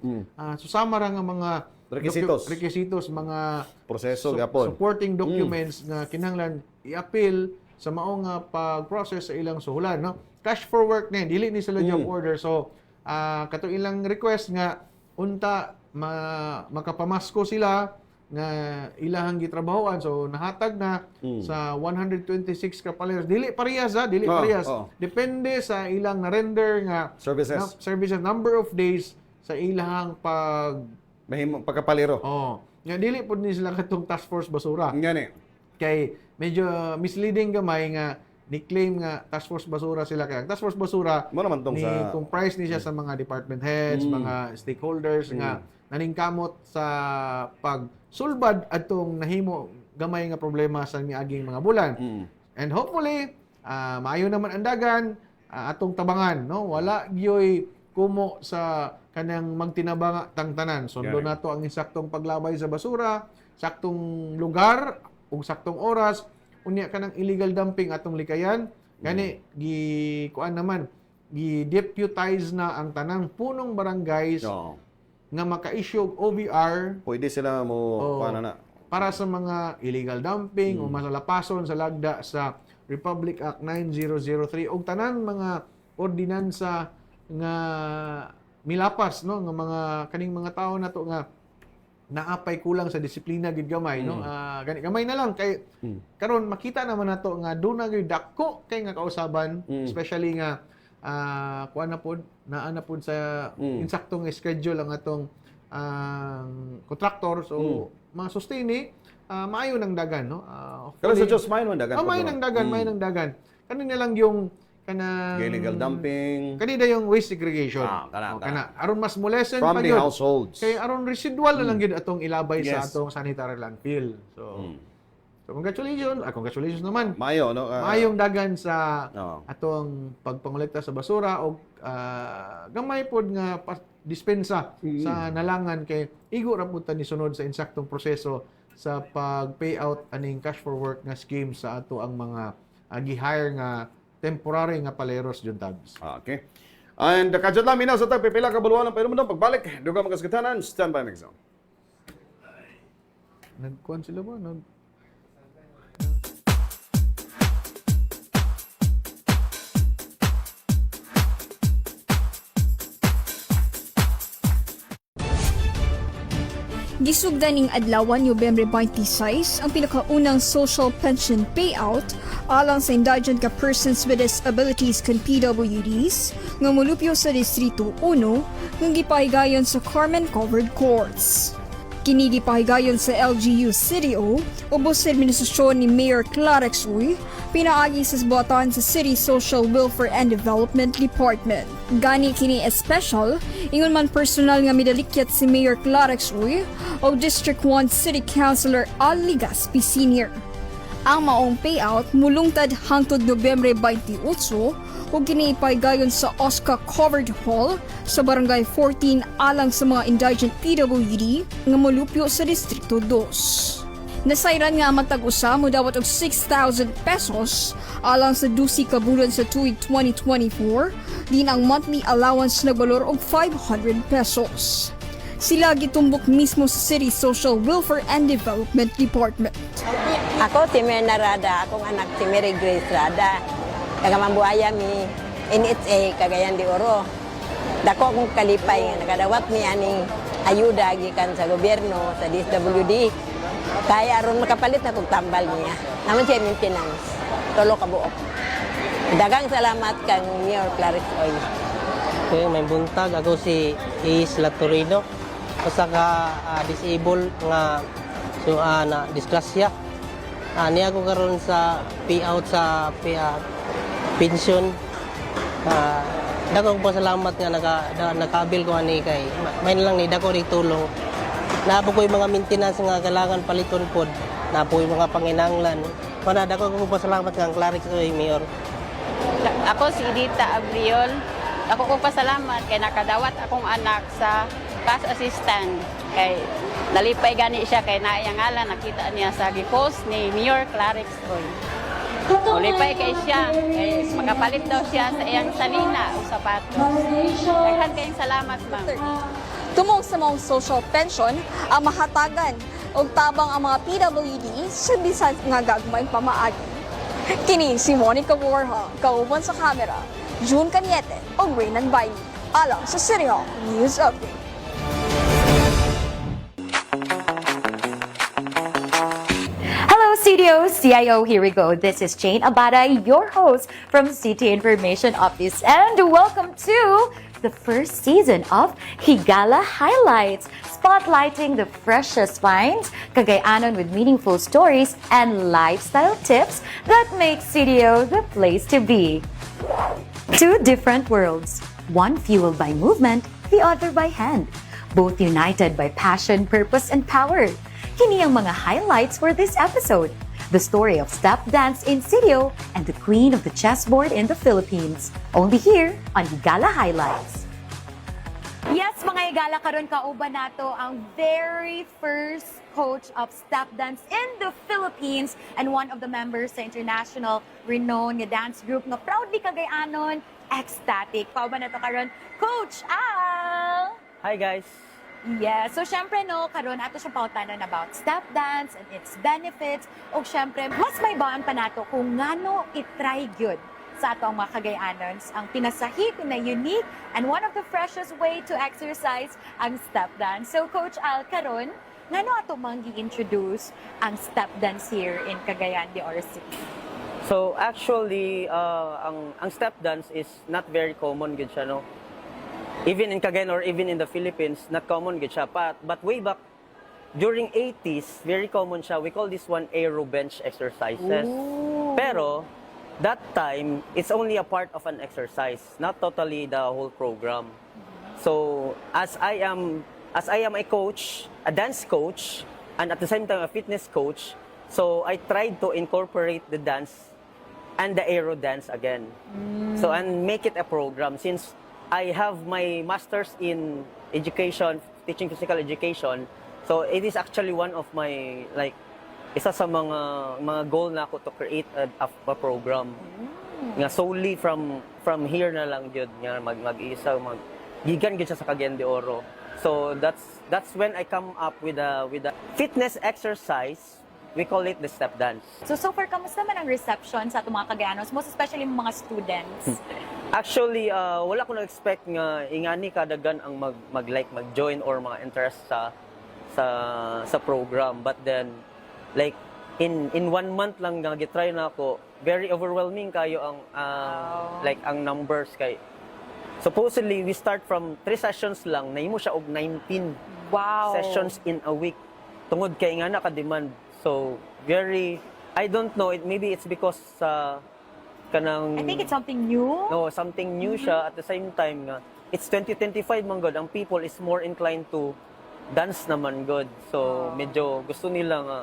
Susama ra nga mga requisitos, mga Proseso gyapon. supporting documents nga kinahanglan i-appeal sa mao nga pag-process sa ilang suhulan, no? Cash for work na dili ni sila job order. So kato ilang request nga unta makapamasko sila nga ilahang gitrabahoan. So nahatag na sa 126 ka paleros. Dili parehas parehas. Depende sa ilang na-render nga Services. number of days sa ilahang Mahimo pagkapalero. Nga dili pud ni sila katong task force basura. Ngani. Kay medyo misleading gamay nga ni-claim nga task force basura sila kay ang task force basura Mo naman tong ni sa comprise ni siya sa mga department heads, mga stakeholders nga naningkamot sa pagsulbad atong nahimo gamay nga problema sa miaging mga bulan. And hopefully maayo naman ang dagan atong tabangan, no? Wala gyoy kumo sa kanang magtinabanga tang tanan. Sundo nato ang insaktong paglabay sa basura, saktong lugar ug saktong oras. Unya kanang illegal dumping atong likayan. Gani kuan naman gi-deputize na ang tanang punong barangays nga maka-issue og OVR Pwede sila mo paano na. para sa mga illegal dumping o masalapason sa lagda sa Republic Act 9003 og tanan mga ordinansa nga milapas, no, nga mga kaning mga tao nato nga naapay kulang sa disiplina gid gamay, no. Gani gamay na lang kay karon makita naman nato nga duna gyud dako kay nga kausaban, especially nga kuan na pod naa na pod sa insaktong schedule ang atong contractor. So ma-sustain maayo ng dagan, no. Pero sa Diyos mayon man dagan. May nang dagan, may nang dagan. Kanina lang yung kanang illegal dumping kanina yung waste segregation. kana. Aron mas molesen From pa the yun. households. Kay aron residual na lang gid atong ilabay sa Yes. atong sanitary landfill. So congratulations naman. Mayo no. Maayong dagan sa Oo. atong pagpangolekta sa basura o gamay pod nga dispensa sa nalangan kay igo ra pud ta ni sunod sa insaktong proseso sa pag-payout aning cash for work nga scheme sa ato ang mga gi-hire nga temporary nga paleros jud tabs. Okay. And kadjad lang minaw sa tagpipila ka buluan ng painumdum pagbalik dugang magkaskatanan stand by next zone. Nagkuhan sila ba? Gisugdan ning adlaw Nobyembre 26 ang pinakaunang social pension payout alang sa indigent ka persons with disabilities kan PWDs nga molupyo sa Distrito 1 nga gipahigayon sa Carmen Covered Courts. Kini gipahigayon sa LGU City O ubos sa administrasyon ni Mayor Clarix Uy, pinaagi sa sibatan sa City Social Welfare and Development Department. Gani kini special, ingon man personal nga midalikyat si Mayor Clarix Uy o District 1 City Councilor Al Ligaspi Sr. Ang maong payout mulungtad hangtod Nobyembre 28 ug kini ipahigayon sa Oscar Covered Hall sa Barangay 14 alang sa mga indigent PWD nga molupyo sa Distrito 2. Nasayran nga ang matag-usa mo dawat og 6,000 pesos alang sa 12 ka bulan sa tuig 2024, din ang monthly allowance nagbalor og 500 pesos. Sila gitumbok mismo sa City Social Welfare and Development Department. Ako si Merna Rada, akong anak si Mary Grace Rada. Kagamambuaya mi NHA Cagayan de Oro. Dako akong kalipay nga nakadawat mi aning ayuda gikan sa gobyerno sa DSWD. Kaya aron makapalit na kog tambal niya. Naman siya maintenance. Tolo ka buok. Dagang salamat kang Mayor Clarix Uy. Okay, may buntag ako si Isla Torino. Usa ka disabled nga na disgrasya. Niya ako karon sa payout sa pension. Dako po salamat nga nakabil ko ani kay may lang ni dako ning tulong. Napo ko yung mga maintenance nga kailangan paliton pod. Napo yung mga panginanglan. Kana dako ko po salamat nga Clarix Uy Mayor. Ako si Edita Abriol. Ako ko pasalamat kay nakadawat akong anak sa cash assistant. Kay nalipay gani siya kay naayangalan nakita niya sa gipost ni Mayor Clarix Uy. Nalipay kay siya kay makapalit daw siya sa iyang salina o sapatos. Daghan kayong salamat ma'am. Tumong sa mga social pension ang mahatagan og tabang ang mga PWD sa bisan nga gagmayng pamaagi. Kini si Monica Borja, kauban sa kamera, June Caniete o Reynan Bailey, alang sa City Hall News Update. Hello, CDO, CIO, here we go. This is Jane Abada, your host from City Information Office, and welcome to the first season of Higala Highlights, spotlighting the freshest finds, Cagayanon with meaningful stories and lifestyle tips that make CDO the place to be. Two different worlds, one fueled by movement, the other by hand, both united by passion, purpose, and power. Kini ang mga highlights for this episode. The story of step dance in CDO and the queen of the chessboard in the Philippines. Only here on Higala Highlights. Yes, mga Higala, karon kauban nato ang very first coach of step dance in the Philippines and one of the members sa international renowned nga dance group nga proudly Cagayanon, Ecstatic. Kauban nato karon Coach Al. Hi guys. Yes, so syempre no, karon ato siya pautanon about step dance and its benefits. O syempre, mas may baan pa nato kung ngano itry gyud sa ato ang mga Cagayanons ang pinasahit na unique and one of the freshest way to exercise ang step dance. So Coach Al, karon ngano ato mang gi-introduce ang step dance here in Cagayan de Oro City? So actually, ang step dance is not very common gud siya, no? Even in Cagayan or even in the Philippines, not common gud siya. But way back during 80s, very common siya. We call this one aero bench exercises. Ooh. Pero that time, it's only a part of an exercise, not totally the whole program. So as I am a coach, a dance coach, and at the same time a fitness coach, so I tried to incorporate the dance and the aero dance again. So and make it a program since I have my master's in education, teaching physical education. So it is actually one of my isa sa mga goal na ako to create a program. nga solely from here na lang jud nga mag-isa gigan gyud siya sa Cagayan de Oro. So that's when I come up with a fitness exercise. We call it the step dance. So far, kamusta man ang reception sa itong mga Cagayanos, most especially mga students? Actually, wala ko na-expect nga ingani kadagan ang mag-like, mag-join or mga interest sa program. But then, like, in 1 month lang nga gitry na ako, very overwhelming kayo ang like ang numbers kay. Supposedly, we start from 3 sessions lang, nahimo siya og 19 Wow. sessions in a week. Tungod kay nga naka-demand. So, I don't know, maybe it's because kanang... I think it's something new. No, something new siya. At the same time, it's 2025 man god. Ang people is more inclined to dance naman god. So, medyo gusto nila nga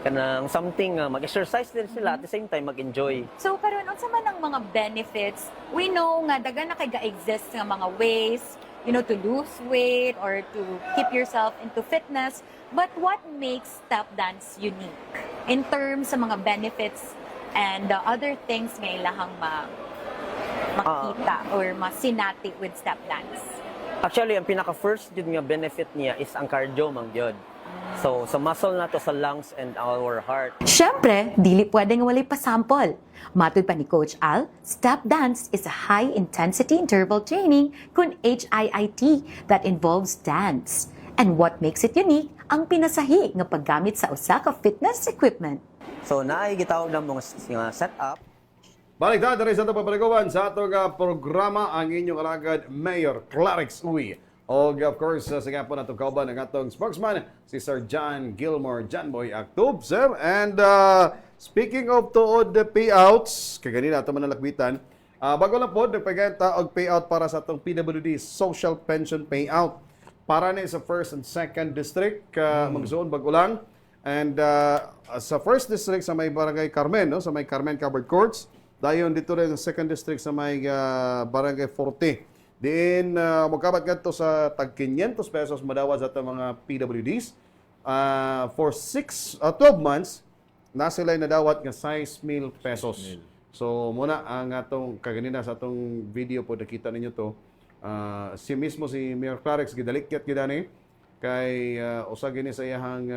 kanang something, mag-exercise din sila at the same time mag-enjoy. So, karon unsa man ang mga benefits? We know nga dagan na kay ga-exist nga mga ways, to lose weight or to keep yourself into fitness. But what makes step dance unique in terms sa mga benefits and the other things nga ilahang makita or masinati with step dance? Actually, ang pinaka-first yun nga benefit niya is ang cardio man yun. So, sa muscle na to sa lungs and our heart. Siyempre, dili pwedeng walay pasample. Matod pa ni Coach Al, step dance is a high-intensity interval training kung HIIT that involves dance. And what makes it unique, ang pinasahi nga paggamit sa usa ka fitness equipment. So, naay gitawag ng mga setup. Balik na rin sa itong papaliguan sa itong programa ang inyong alagad Mayor Clarix Uy. O of course, sa po na itong kauban ng atong spokesman, si Sir John Gilmore, John Boy Actub, sir. And speaking of tuod the payouts, kaganina ito manalakbitan, bago lang po, nagpaganta og payout para sa itong PWD Social Pension Payout. Para ni sa 1st and 2nd District, Magsoon, Bagulang. And sa 1st District sa may Barangay Carmen, no? Sa may Carmen Covered Courts. Dayon dito rin sa 2nd District sa may Barangay Forte. Diin, magkabat nga ito sa tag 500 pesos madawat sa itong mga PWDs. For 12 months, na sila nadawat nga 6,000 pesos. So, muna ang atong kaganina sa atong video po, nakita ninyo to. Si Mayor Clarix gidalikyat gidani kay usa gini sa iyahang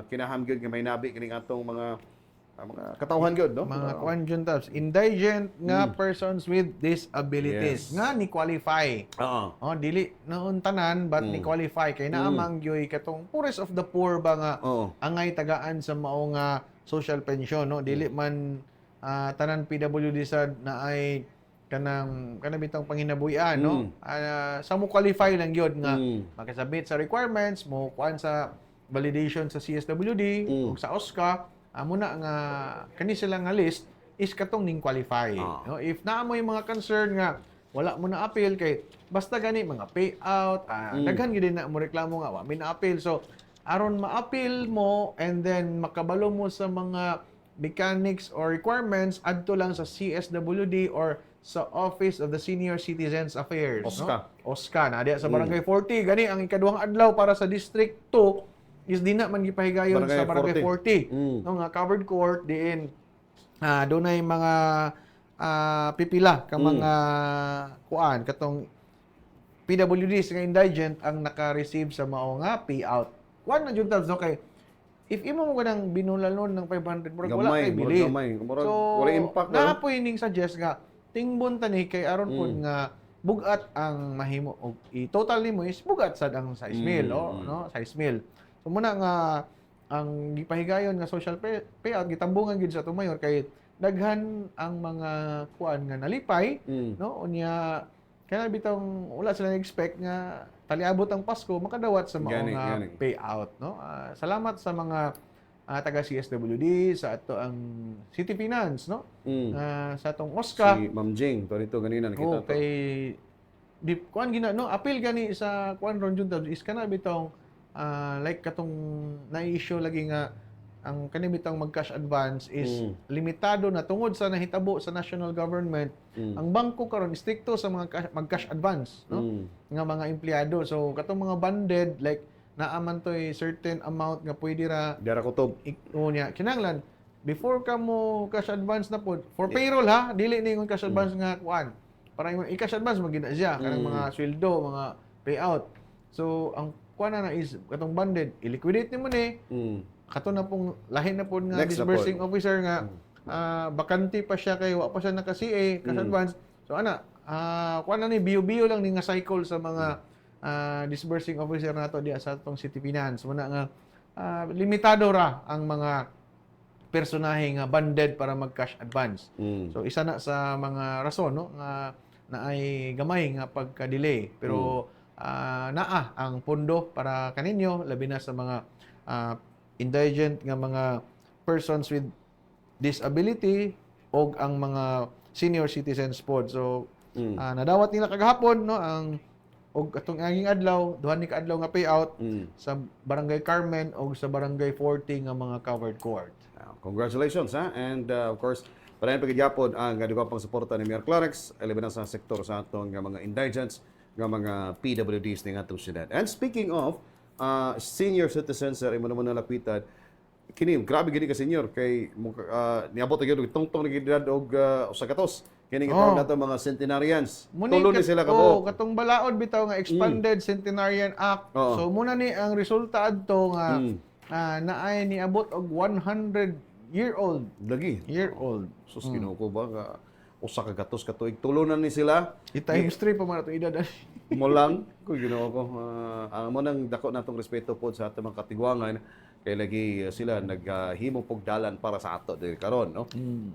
kinahamgyod nga may nabi kining atong mga katawhan gyud no Mga kuan jud tabs, indigent nga persons with disabilities Yes. nga ni qualify. Oo. Dili naon tanan but ni qualify kay naamang gyoy katong poorest of the poor ba nga Oo. angay tagaan sa mao nga social pension, no? Dili man tanan PWD sad na ay kanang bitang panginabuhian, no? Sa mo qualify lang gyud nga makasabit sa requirements mo kuan sa validation sa CSWD ug sa OSCA amo na nga kani sila nga list is katong ning qualify, no? If naa mo yung mga concern nga wala mo na appeal kay basta gani mga payout, daghan gyud na mo reklamo nga wa mi na appeal. So aron ma-appeal mo and then makabalo mo sa mga mechanics or requirements adto lang sa CSWD or sa Office of the Senior Citizens Affairs, OSCA. no? OSCA na diya sa Barangay 40 gani ang ikaduhang adlaw para sa District 2 is di na man gipahigayon sa Barangay 40. No, nga covered court diin dunay mga pipila ka mga kuan katong PWDs nga indigent ang naka-receive sa mao nga payout. Kuan na jud tabs, no? Kay if imo mo ganang binulalon ng 500 murag wala kay bili. Murag So wala impact no. naapoy ning suggest nga tingbon tani kay aron pud nga bugat ang mahimo og i-total nimo is bugat sad ang size meal, no? Size meal. So muna nga ang gipahigayon nga social payout gitambungan gid sa tumayor kay daghan ang mga kuan nga nalipay, no? Unya kaya bitong wala sila expect nga taliabot ang Pasko makadawat sa mao nga payout, no? Salamat sa mga taga CSWD sa ato ang City Finance, no? Sa atong OSCA Si Ma'am Jing to dito ganina nakita to. kay di kuan gina no appeal gani sa kuan ron jud is kana bitong like katong na-issue lagi nga ang kanibitang mag-cash advance is limitado na tungod sa nahitabo sa national government. Ang bangko karon stricto sa mga mag-cash advance, no? Nga mga empleyado. So katong mga banded like naaman toy certain amount nga pwede ra Dara kutob. unya kinahanglan before ka mo cash advance na po, for payroll ha, dili ni yung cash advance nga kuan. Para yung i-cash advance magina siya kanang mga sweldo, mga payout. So ang kuan na is katong banded, i-liquidate nimo ni. Kato na pong lahin na po nga Next na disbursing po. officer nga bakante pa siya kay wa pa siya naka-CA cash advance. So ana, kuan na ni biyo-biyo lang ni nga cycle sa mga disbursing officer nato diya sa atong City Finance. Muna nga limitado ra ang mga personahe nga banded para mag-cash advance. So isa na sa mga rason no nga naay gamay nga pagka-delay pero naa ang pondo para kaninyo labi na sa mga indigent nga mga persons with disability o ang mga senior citizens pod. So nadawat nila kagahapon no ang og atong aging adlaw duha ni kaadlaw nga payout sa Barangay Carmen o sa Barangay 40 nga mga covered court. Congratulations ha. And of course, parayan pagigyapon ang dugang pang suporta ni Mayor Clarex, elemen sa sektor sa atong mga indigents, nga mga PWDs ning atong syudad. And speaking of senior citizens, sir, imo naman nalapitan, kini grabe gini ka senior kay niabot gyud tungtong na gid og usa ka tos. Kini nga nato mga centenarians. Tulo ni sila kabo. Katong balaod bitaw nga expanded Centenarian Act. So muna ni ang resulta adto nga naay niabot og 100-year-old. Lagi. Year-old. Sus Ginoo ko ba nga usa ka gatos ka tuig tulo na ni sila. I-times 3 pa man ato edad. Mo lang ko Ginoo ko. Ang mo nang dako natong respeto pod sa atong mga katigwangan kay lagi sila naghimo pog dalan para sa ato diri karon no.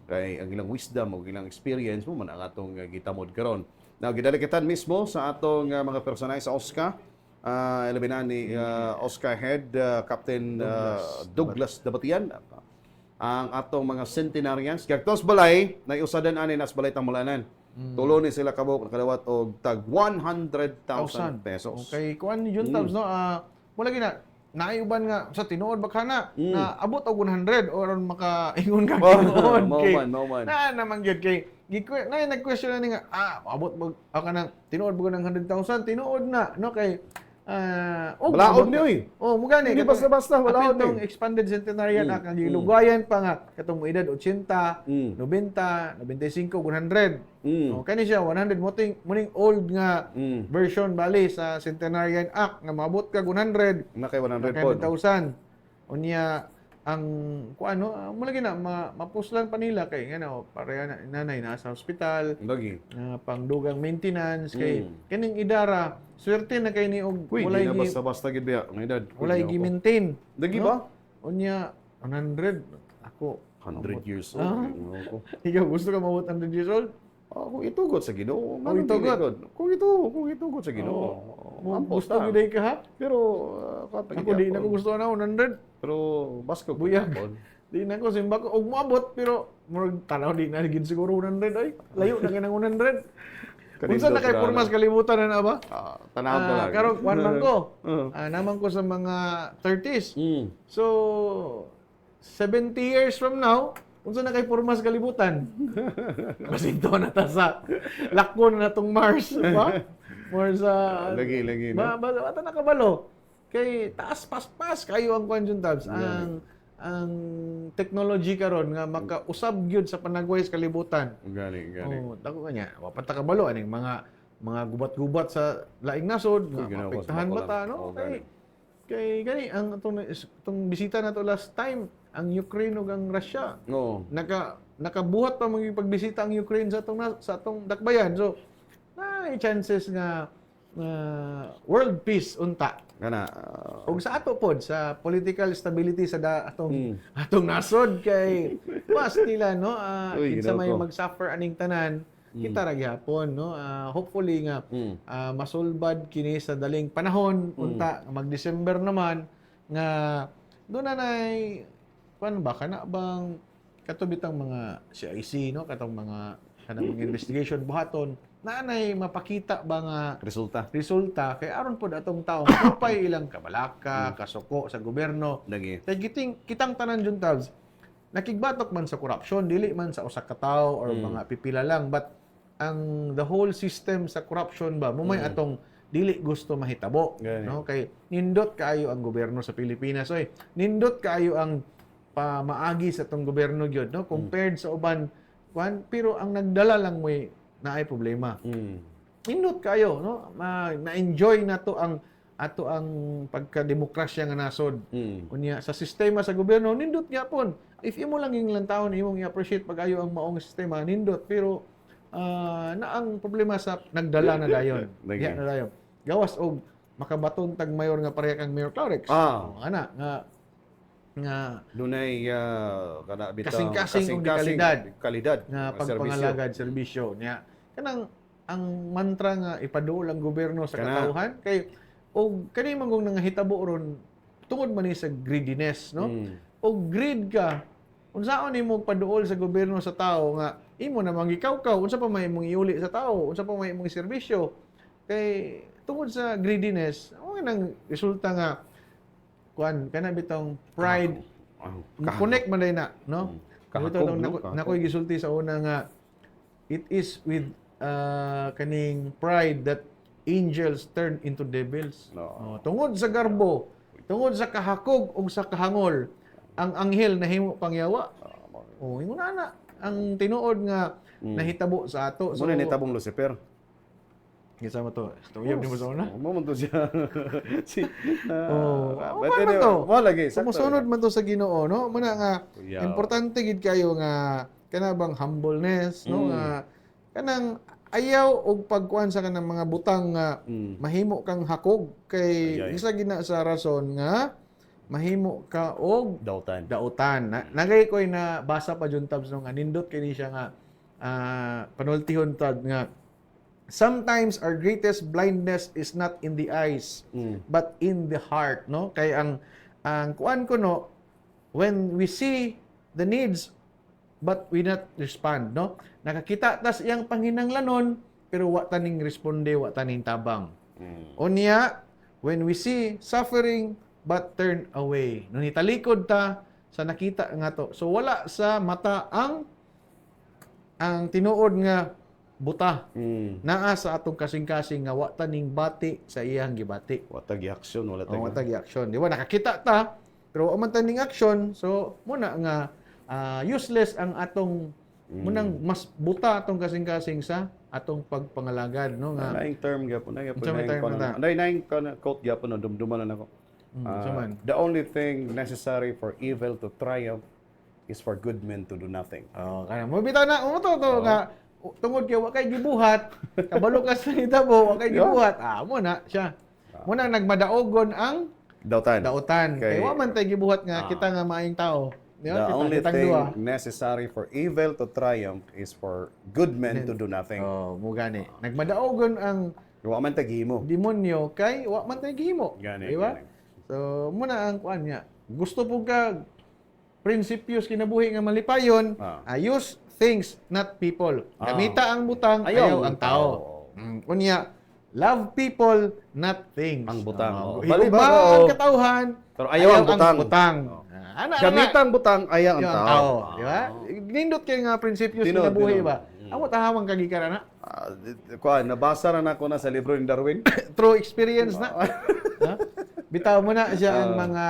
Kay ang ilang wisdom o ilang experience mo man ang atong gitamod karon. Now gidalikitan mismo sa atong mga personahe sa OSCA. Elemenan ni OSCA Head Captain Douglas Dabatian ang atong mga centenarians gagtos balay na iusadan ani nas balay Tamulanan. Tulo ni sila kabok kadawat og tag 100,000 pesos. Okay, kuan ni Jun Tabs no wala gina naayuban nga sa tinuod bakana na abot og 100 or makaingon ka tinuod kay na naman gyud kay na nag-question na ni nga abot mo nang tinuod mo ng 100,000 tinuod na no kay balaod ni oy. Mugani Hindi basta-basta balaod itong ni. expanded Centenarian Act ang gilugayan pa nga katong edad 80, 90, 95, 100. Kani siya 100 muning old nga version bali sa Centenarian Act nga maabot ka 100 na kay 100 pod. 100,000. Unya ang kuano mo lagi na mapuslan pa nila kay ngano pareha na nanay na sa ospital Lagi. pangdugang maintenance kay kining idara swerte na kay ni og Wala na basta-basta gid biya ang edad. walay gi-maintain Lagi no? ba? Unya 100 ako 100 years old. ikaw gusto ka mawat 100 years old Kung itugot sa Ginoo, Kung itugot? Kung itugot sa Ginoo. gusto giday ka ha Pero ako di na ko gusto na 100 Pero basko buyag di na ko simba ko og moabot pero murag tanaw di na gid siguro 100 ay layo na kanang 100 unsa na kay pormas kalibutan na ba Tanaw ko lang. karon kuan man ko naman ko sa mga 30s so 70 years from now unsa na kay pormas kalibutan pasinto na ta sa lakon na tong Mars ba Mars Lagi, no? ba nakabalo kay taas paspas kayo ang kuan Tabs ang technology karon nga makausab gyud sa panagway sa kalibutan. Gani. Dako kanya wa pa ta kabalo aning mga gubat-gubat sa laing nasod nga apektahan ba ta no? Kay gani ang itong bisita nato last time ang Ukraine ug ang Russia. Nakabuhat pa mga pagbisita ang Ukraine sa atong dakbayan. So na chances nga world peace unta. Kana. Og sa ato pod sa political stability sa atong nasod kay mas nila no kinsa may mag-suffer aning tanan kita ra gyapon no hopefully nga masulbad kini sa daling panahon unta mag-December naman nga do na nay kuan ba kana bang katubitang mga CIC no katong mga kanang investigation buhaton nanay mapakita ba nga resulta kay aron pod atong tawo mapay ilang kabalaka kasuko sa gobyerno Lagi. kay kitang tanan Jun Tabs nakigbatok man sa corruption dili man sa usa ka tawo or mga pipila lang but ang the whole system sa corruption ba mumay atong dili gusto mahitabo no kay nindot kaayo ang gobyerno sa Pilipinas nindot kaayo ang maagi sa tong gobyerno gyud, no, compared sa uban kwan, pero ang nagdala lang mo na ay problema. Nindot kayo, no, na-enjoy na to ang ato ang pagka-demokrasya nga nasod. Kunya sa sistema sa gobyerno nindot gyapon. If imo lang yung ilang taon imong i-appreciate pag-ayo ang maong sistema nindot, pero na ang problema sa nagdala na dayon. Diha na dayon. Gawas og makabaton tag mayor nga pareha kang Mayor Clarix. Ana nga Dunay kana bitaw kasing-kasing og kalidad nga pagpangalagad serbisyo niya. Kanang ang mantra nga ipaduol ang gobyerno sa katawhan kay og kani man kung nangahitabo ron tungod man ni sa greediness, no? Og greed ka unsaon nimo paduol sa gobyerno sa tao nga imo na mangikaw-kaw unsa pa may imong iuli sa tao, unsa pa may imong serbisyo kay tungod sa greediness mo nang resulta nga kuan kana bitong pride connect man na, no? Kahakog, nakoy gisulti sa una nga it is with kaning pride that angels turn into devils. Tungod sa garbo, tungod sa kahakog ug sa kahangol, ang anghel nahimo pangyawa. Ingon na ang tinuod nga nahitabo sa ato. So nahitabong Lucifer. Kasama to. Tuyab ni mo sa una. Mo man to siya. Mo lagi. Sumusunod man to sa Ginoo, no? Muna nga importante gid kayo nga kanabang humbleness, no? Nga kanang ayaw og pagkuan sa kanang mga butang nga mahimo kang hakog kay isa gina sa rason nga mahimo ka og dautan. Nagay koy na basa pa jud tabs nga nindot kini siya nga panultihon tad nga sometimes our greatest blindness is not in the eyes but in the heart, no? Kay ang kuan ko no when we see the needs but we not respond, no? Nakakita tas iyang panginanglanon pero wa taning responde, wa taning tabang. Unya, when we see suffering but turn away. No nitalikod ta sa nakita nga to. So wala sa mata ang tinuod nga buta. Naa sa atong kasing-kasing nga wa taning bati sa iyang gibati. Wa tagi action, wala tagi action. Di ba nakakita ta pero wa man taning action. So muna nga useless ang atong munang mas buta atong kasing-kasing sa atong pagpangalagad, no nga naing term gyapon naing quote gyapon no dumduman na nako. The only thing necessary for evil to triumph is for good men to do nothing. Kana mo bitaw na to nga tungod kay wa kay gibuhat kabalo ka sa hitabo wa kay gibuhat mo na siya mo na nagmadaogon ang dautan kay wa man tay gibuhat nga kita nga maayong tao. The only thing necessary for evil to triumph is for good men to do nothing. Mo gani. Nagmadaogon ang wa man tagihimo. Demonyo kay wa man tagihimo. Di ba? So muna ang kuan niya. Gusto po ka prinsipyos kinabuhi nga malipayon, use things not people. Gamita ang butang, ayaw ang tao. Unya, love people not things. Ang butang. Iba ang katauhan, pero ayaw ang butang. Gamita ang butang, ayaw ang tao. Di ba? Nindot kay nga prinsipyos kinabuhi ba? Amo tahawang kagikara na. Kuan nabasa na nako na sa libro ni Darwin. True experience na. Bitaw mo na siya ang mga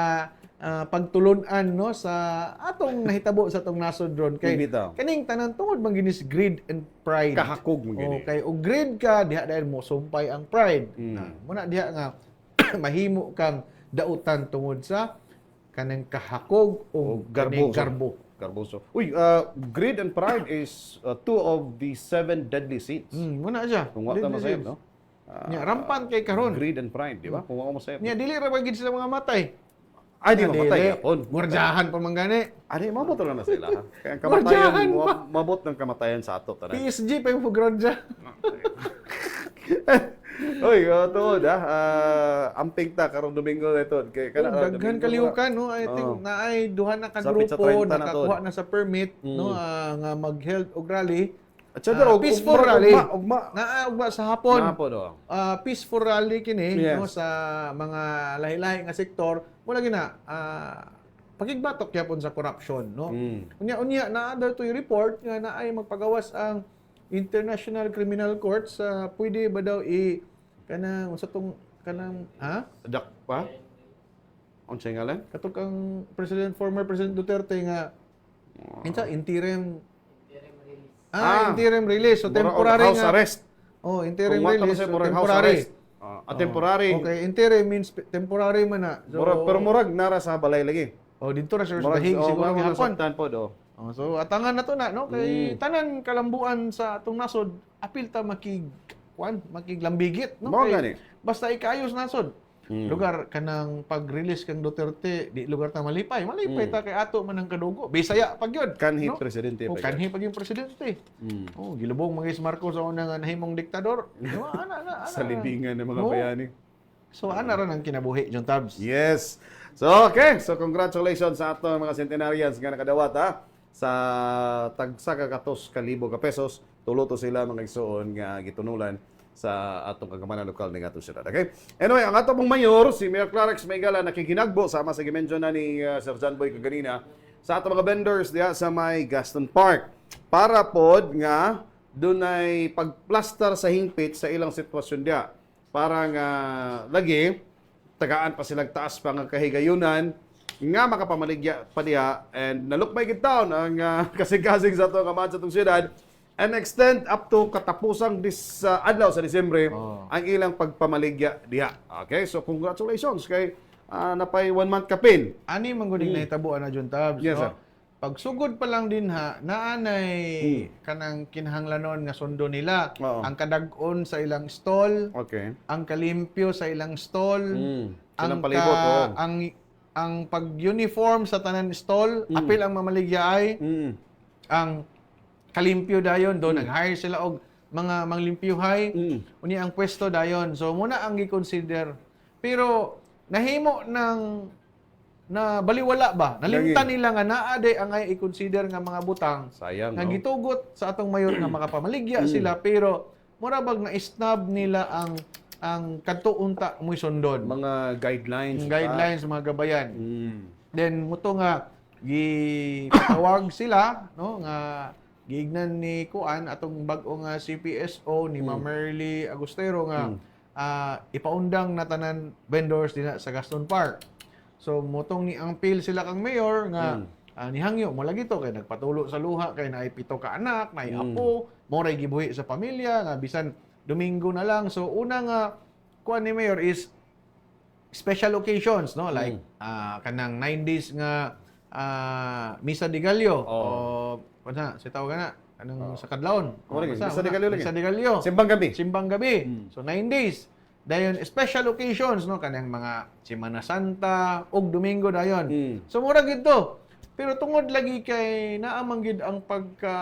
pagtulunan no sa atong nahitabo sa atong nasod ron kay kaning tanan tungod man ginis greed and pride. Kahakog man gini. Kay og greed ka diha dahil mo sumpay ang pride. Muna diha nga mahimo kang dautan tungod sa kanang kahakog o garbo. Garboso. Greed and pride is two of the 7 deadly sins. Muna siya. Kung wa ta masayop, no? Rampan kay karon. Greed and pride, di ba? Kung wa masayop. Nya dili ra bagid sila mga matay. Ay, di mamatay yapon. Gwardiyahan pa man gani. Ani mabot na sila. Kaya ang kamatayan mabot ng kamatayan sa ato tanan. PSG pa yung gwardiya. Oy, tuod amping ta karong Domingo nito. Kay daghan kalihukan no. I think naay duha na ka grupo nakakuha na sa permit no nga mag-held og rally. Peaceful rally. Ugma sa hapon. Peaceful rally kini no sa mga lahi-lahi nga sektor. Wala gina pagigbatok yapon sa corruption no. Unya naa daw to report nga naay magpagawas ang International Criminal Court sa pwede ba daw kanang unsa tong kanang Ang ngalan? Katong kang former President Duterte nga interim interim release. So temporary house nga. arrest. Oh, interim Kung release. sa So, murag house temporary. arrest. Temporary. Okay, interim means temporary man na. So, Pero murag nara sa balay lagi. dito na siya sa Murag dahig siguro murag gihapon. nasabtan po do. So atangan na to na no kay tanan kalambuan sa atong nasod apil ta makiglambigit no Mao kay gani. basta ikayos nasod. Lugar kanang pag-release kang Duterte di lugar ta malipay ta kay ato man ang kadugo. Bisaya pag yun. Kanhi no? presidente Oh, pa. kanhi pag yung presidente. Oh, gilubong mga Marcos sa una nga nahimong diktador. Diba? Ana. Sa libingan ng mga Oo. bayani. So ana ra ang kinabuhi John Tabs. Yes. So, okay. So, congratulations sa ato mga centenarians nga nakadawat ha. Sa tagsa ka katos kalibo ka pesos, tulo to sila mga igsoon nga gitunulan sa atong kagamanan lokal ng atong syudad. Okay? Anyway, ang atong mayor, si Mayor Clarix Maygala, nakikinagbo sama sa gimension na ni Sir John Boy kaganina sa atong mga vendors diya sa may Gaston Park. Para pod nga dunay pagplaster sa hingpit sa ilang sitwasyon diya. Para nga lagi tagaan pa silang taas pa nga kahigayunan nga makapamaligya pa diha and nalukmay gid taon ang kasig-kasig sa atong kaman sa atong syudad and extend up to katapusang adlaw sa Disyembre ang ilang pagpamaligya diha. Okay, so congratulations kay napay 1 month kapin. Ani man gud nahitabo na John Tabs. Yes, no? sir. Pagsugod pa lang din naanay kanang kinahanglanon nga sundo nila. Oo. Ang kadag-on sa ilang stall, Okay. ang kalimpyo sa ilang stall, Silang palibot, oo. ang pag-uniform sa tanan stall, apil ang mamaligya ay ang kalimpyo dayon do nag-hire sila og mga manglimpyuhay uni ang pwesto dayon. So muna ang gi-consider. Pero nahimo ng na baliwala ba? Nalimtan nila nga naa day ang ay i-consider nga mga butang Sayang, nga no? gitugot sa atong mayor nga makapamaligya sila pero mura bag na-snub nila ang kadto unta muy sundon. Mga guidelines. Guidelines mga gabayan. Mm. Then muto nga gipatawag sila no nga giignan ni Kuan atong bag-o nga CPSO ni Ma'am Merly Agustero nga ipaundang na tanan vendors dinha sa Gaston Park. So mutong ni ang pil sila kang mayor nga nihangyo mo lagi to kay nagpatulo sa luha kay naay 7 ka anak, naay apo, mo ray gibuhi sa pamilya nga bisan Domingo na lang. So una nga kuan ni mayor is special occasions no like kanang 9 days nga Misa de Gallo o kuna si tawag na kanang sa kadlawon. Misa de Gallo lagi. Misa de Gallo. Simbang gabi. Simbang gabi. So 9 days. Dayon special occasions no kanang mga Semana Santa ug Domingo dayon. So mura gid to. Pero tungod lagi kay naamang gid ang pagka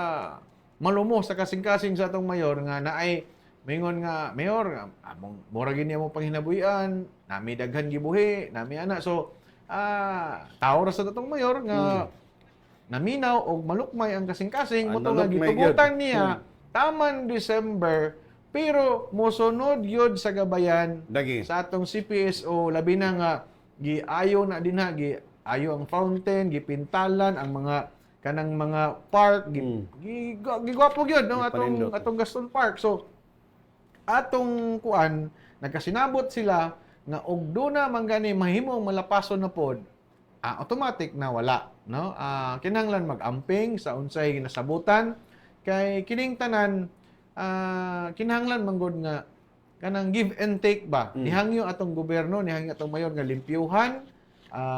malumo sa kasing-kasing sa atong mayor nga naay mingon nga mayor among mura gid niya mo panghinabuhian, nami daghan gibuhi, nami ana. So tao ra sa atong mayor nga naminaw og malukmay ang kasing-kasing mo nga nalukmay gitugutan gyud. niya taman December pero mosunod yun sa gabayan Lagi. sa atong CPSO labi na nga giayo na din ha giayo ang fountain gipintalan ang mga kanang mga park gigwapo gyud no Gipanindot. atong Gaston Park. So atong kuan nagkasinabot sila nga og duna man gani mahimong malapason na pod automatic na wala no kinahanglan mag-amping sa unsay nasabutan kay kining tanan kinahanglan manggod nga kanang give and take ba nihangyo atong gobyerno nihangyo atong mayor nga limpyuhan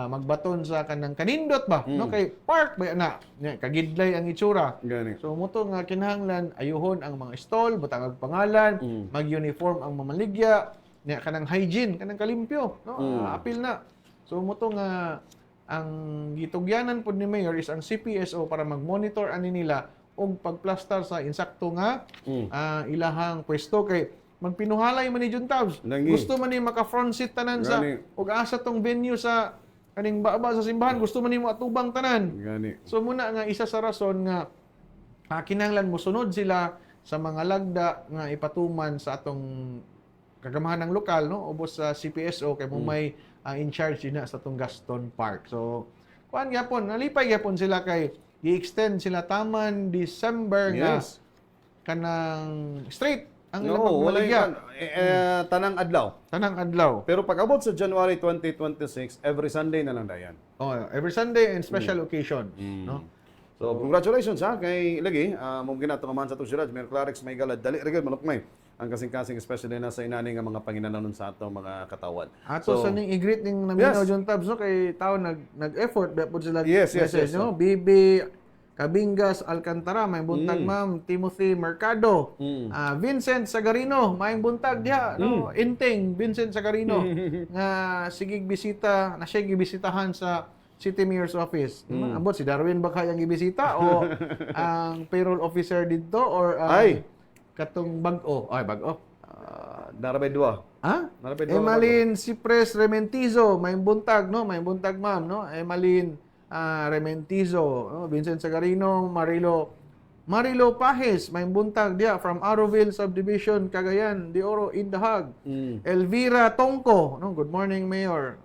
magbaton sa kanang kanindot ba no kay park ba na kagidlay ang itsura. Gani. So muto nga kinahanglan ayuhon ang mga stall butang og pangalan mag-uniform ang mamaligya nya kanang hygiene kanang kalimpyo no apil na. So muto nga ang gitugyanan pod ni mayor is ang CPSO para mag-monitor ani nila og pagplastar sa insakto nga ilahang pwesto kay magpinuhalay man ni John Tabs. Langi. Gusto man ni maka-front seat tanan sa Gani. og asa tong venue sa kaning baba sa simbahan gusto man nimo atubang tanan. Gani. So muna nga isa sa rason nga kinahanglan mo sunod sila sa mga lagda nga ipatuman sa atong kagamahan ng lokal no ubos sa CPSO kay mo may in charge na sa atong Gaston Park. So kuan gyapon nalipay gyapon sila kay i-extend sila taman December nga Yes. kanang straight ang ilang No, wala pagbaligya. tanang adlaw. Tanang adlaw. Pero pag abot sa January 2026, every Sunday na lang dayan. Oh, every Sunday and special occasion, no? So, congratulations ha kay lagi. Mong ginato man sa tusyudad, Mayor Clarix may galad dali regod manukmay. Ang kasing-kasing especially na sa inani nga mga panginanon sa atong mga katawan. Ato sa ning i-greet ning naminaw Yes. John Tabs no kay tao nag-effort dapat sila Yes, message, no? Bibi Cabingas Alcantara, may buntag ma'am. Timothy Mercado, Vincent Sagarino, may buntag diha, no? Inting Vincent Sagarino nga sige bisita, na siya gibisitahan sa City Mayor's Office. Ambot si Darwin ba kayang gibisita o ang payroll officer dito or Ay. katong bag-o? Ay, bag-o. Narabay dua. Ha? Narapid mo Emalin Cipres Rementizo, may buntag, no? May buntag, ma'am, no? Emalin Rementizo, no? Vincent Sagarino, Marilo Pajes, may buntag dia from Aroville Subdivision, Cagayan de Oro, Indahag. Elvira Tongko, no? Good morning, Mayor.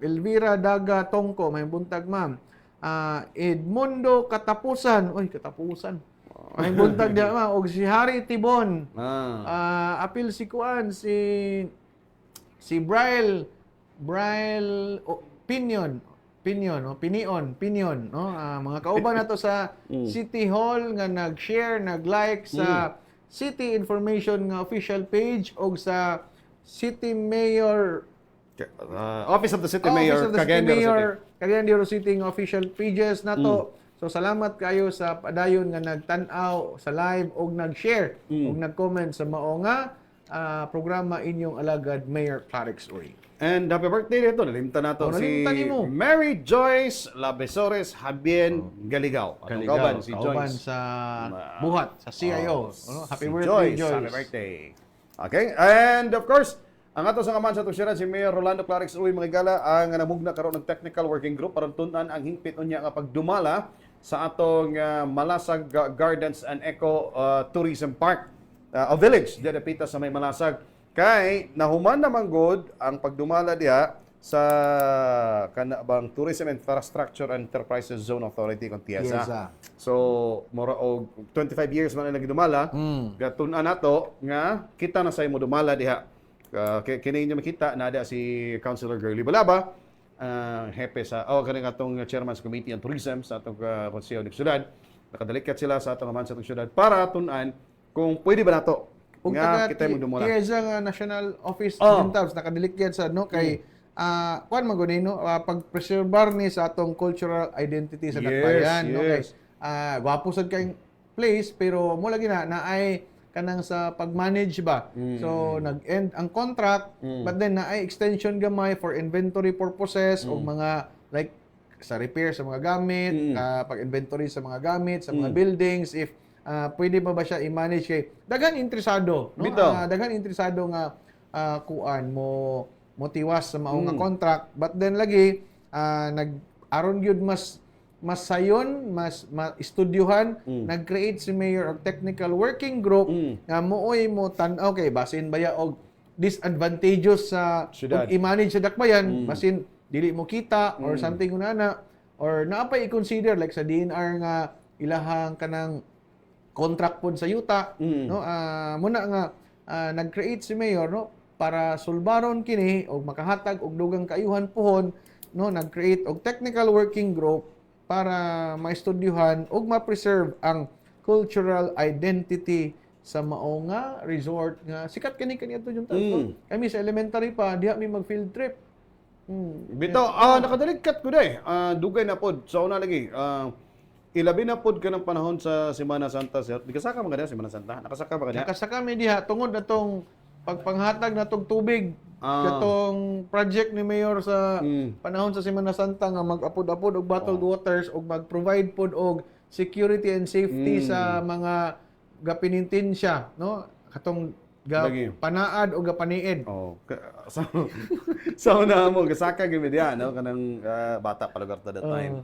Elvira Daga Tongko, may buntag, ma'am. Edmundo Katapusan, oy, Katapusan. May buntag dia, ma'am. Og si Harry Tibon. Apil si Kuan, si Braille Pinion, no? Mga kauban nato sa City Hall nga nag-share, nag-like sa City Information nga official page og sa City Mayor Office of the City Office Mayor, of the Cagayan City de Oro Mayor, City. Cagayan de Oro City nga official pages nato. So salamat kayo sa padayon nga nagtan-aw sa live og nag-share og nag-comment sa mao nga programa inyong alagad Mayor Clarix Uy. And happy birthday dito. Nalimta nato si nalimta nimo. Mary Joyce Labesores Habien Galigao. Atong kauban si kauban Joyce. sa buhat sa CIO. Happy Si birthday, Joyce. Happy birthday. Okay? And of course, ang ato sa kaman sa tusyran si Mayor Rolando Clarix Uy mga gala ang namugna karon ng technical working group para tun-an ang hingpit unya nga pagdumala sa atong Malasag Gardens and Eco Tourism Park, a village diya dapita sa may Malasag. Kay nahuman naman good ang pagdumala diha sa kanabang Tourism Infrastructure and Enterprises Zone Authority kung TIASA. TIASA. So mura og 25 years man na gidumala. Gatun-an nato nga kita na say mo dumala diha. Kini inyo makita nada si Councilor Girly Balaba, hepe sa kaning atong Chairman's Committee on Tourism sa atong Konseho ng Syudad. Nakadalikat sila sa atong sa atong syudad para tun-an kung pwede ba nato Ug nga taga kita mo dumula. TIASA nga National Office Oh. ng Tabs nakadilikyan sa no kay kuan man gud no pag-preserbar ni sa atong cultural identity sa Yes, Dakbayan no kay yes. gwapo sad kay place pero mo lagi na ay kanang sa pag-manage ba. So nag-end ang contract but then naay extension gamay for inventory purposes o mga like sa repair sa mga gamit, pag-inventory sa mga gamit, sa mga buildings if pwede ba siya i-manage kay daghan interesado no Bitaw. daghan interesado nga kuan mo tiwas sa mao nga contract but then lagi nag-aron gyud mas sayon, mas ma-estudyuhan, nag-create si Mayor og technical working group nga mooy mo tan-aw kay basin baya og disadvantageous sa Syudad. og i-manage sa dakbayan basin dili mo kita or something unana or naapay i-consider like sa DNR nga ilahang kanang contract pod sa yuta no muna nga nag-create si Mayor no para sulbaron kini og makahatag og dugang kaayuhan pohon no nag-create og technical working group para maestudyuhan ug ma-preserve ang cultural identity sa mao nga resort nga sikat kani ato yung taon. Kami sa elementary pa diha mi mag field trip. Bitaw, nakadalikat ko day. Dugay na pod. Sa una lagi, ilabi na pod ka ng panahon sa Semana Santa, sir. Di kasaka ba ka diha Semana Santa? Nakasaka ba ka diha? Nakasaka mi diha tungod natong pagpanghatag natong tubig katong project ni Mayor sa panahon sa Semana Santa nga mag-apod-apod og bottled waters og mag-provide pod og security and safety sa mga gapinintensya no katong Lagi. panaad o gapaniid. Oh, sa una mo gasaka gyud diha no kanang bata pa lugar ta that time.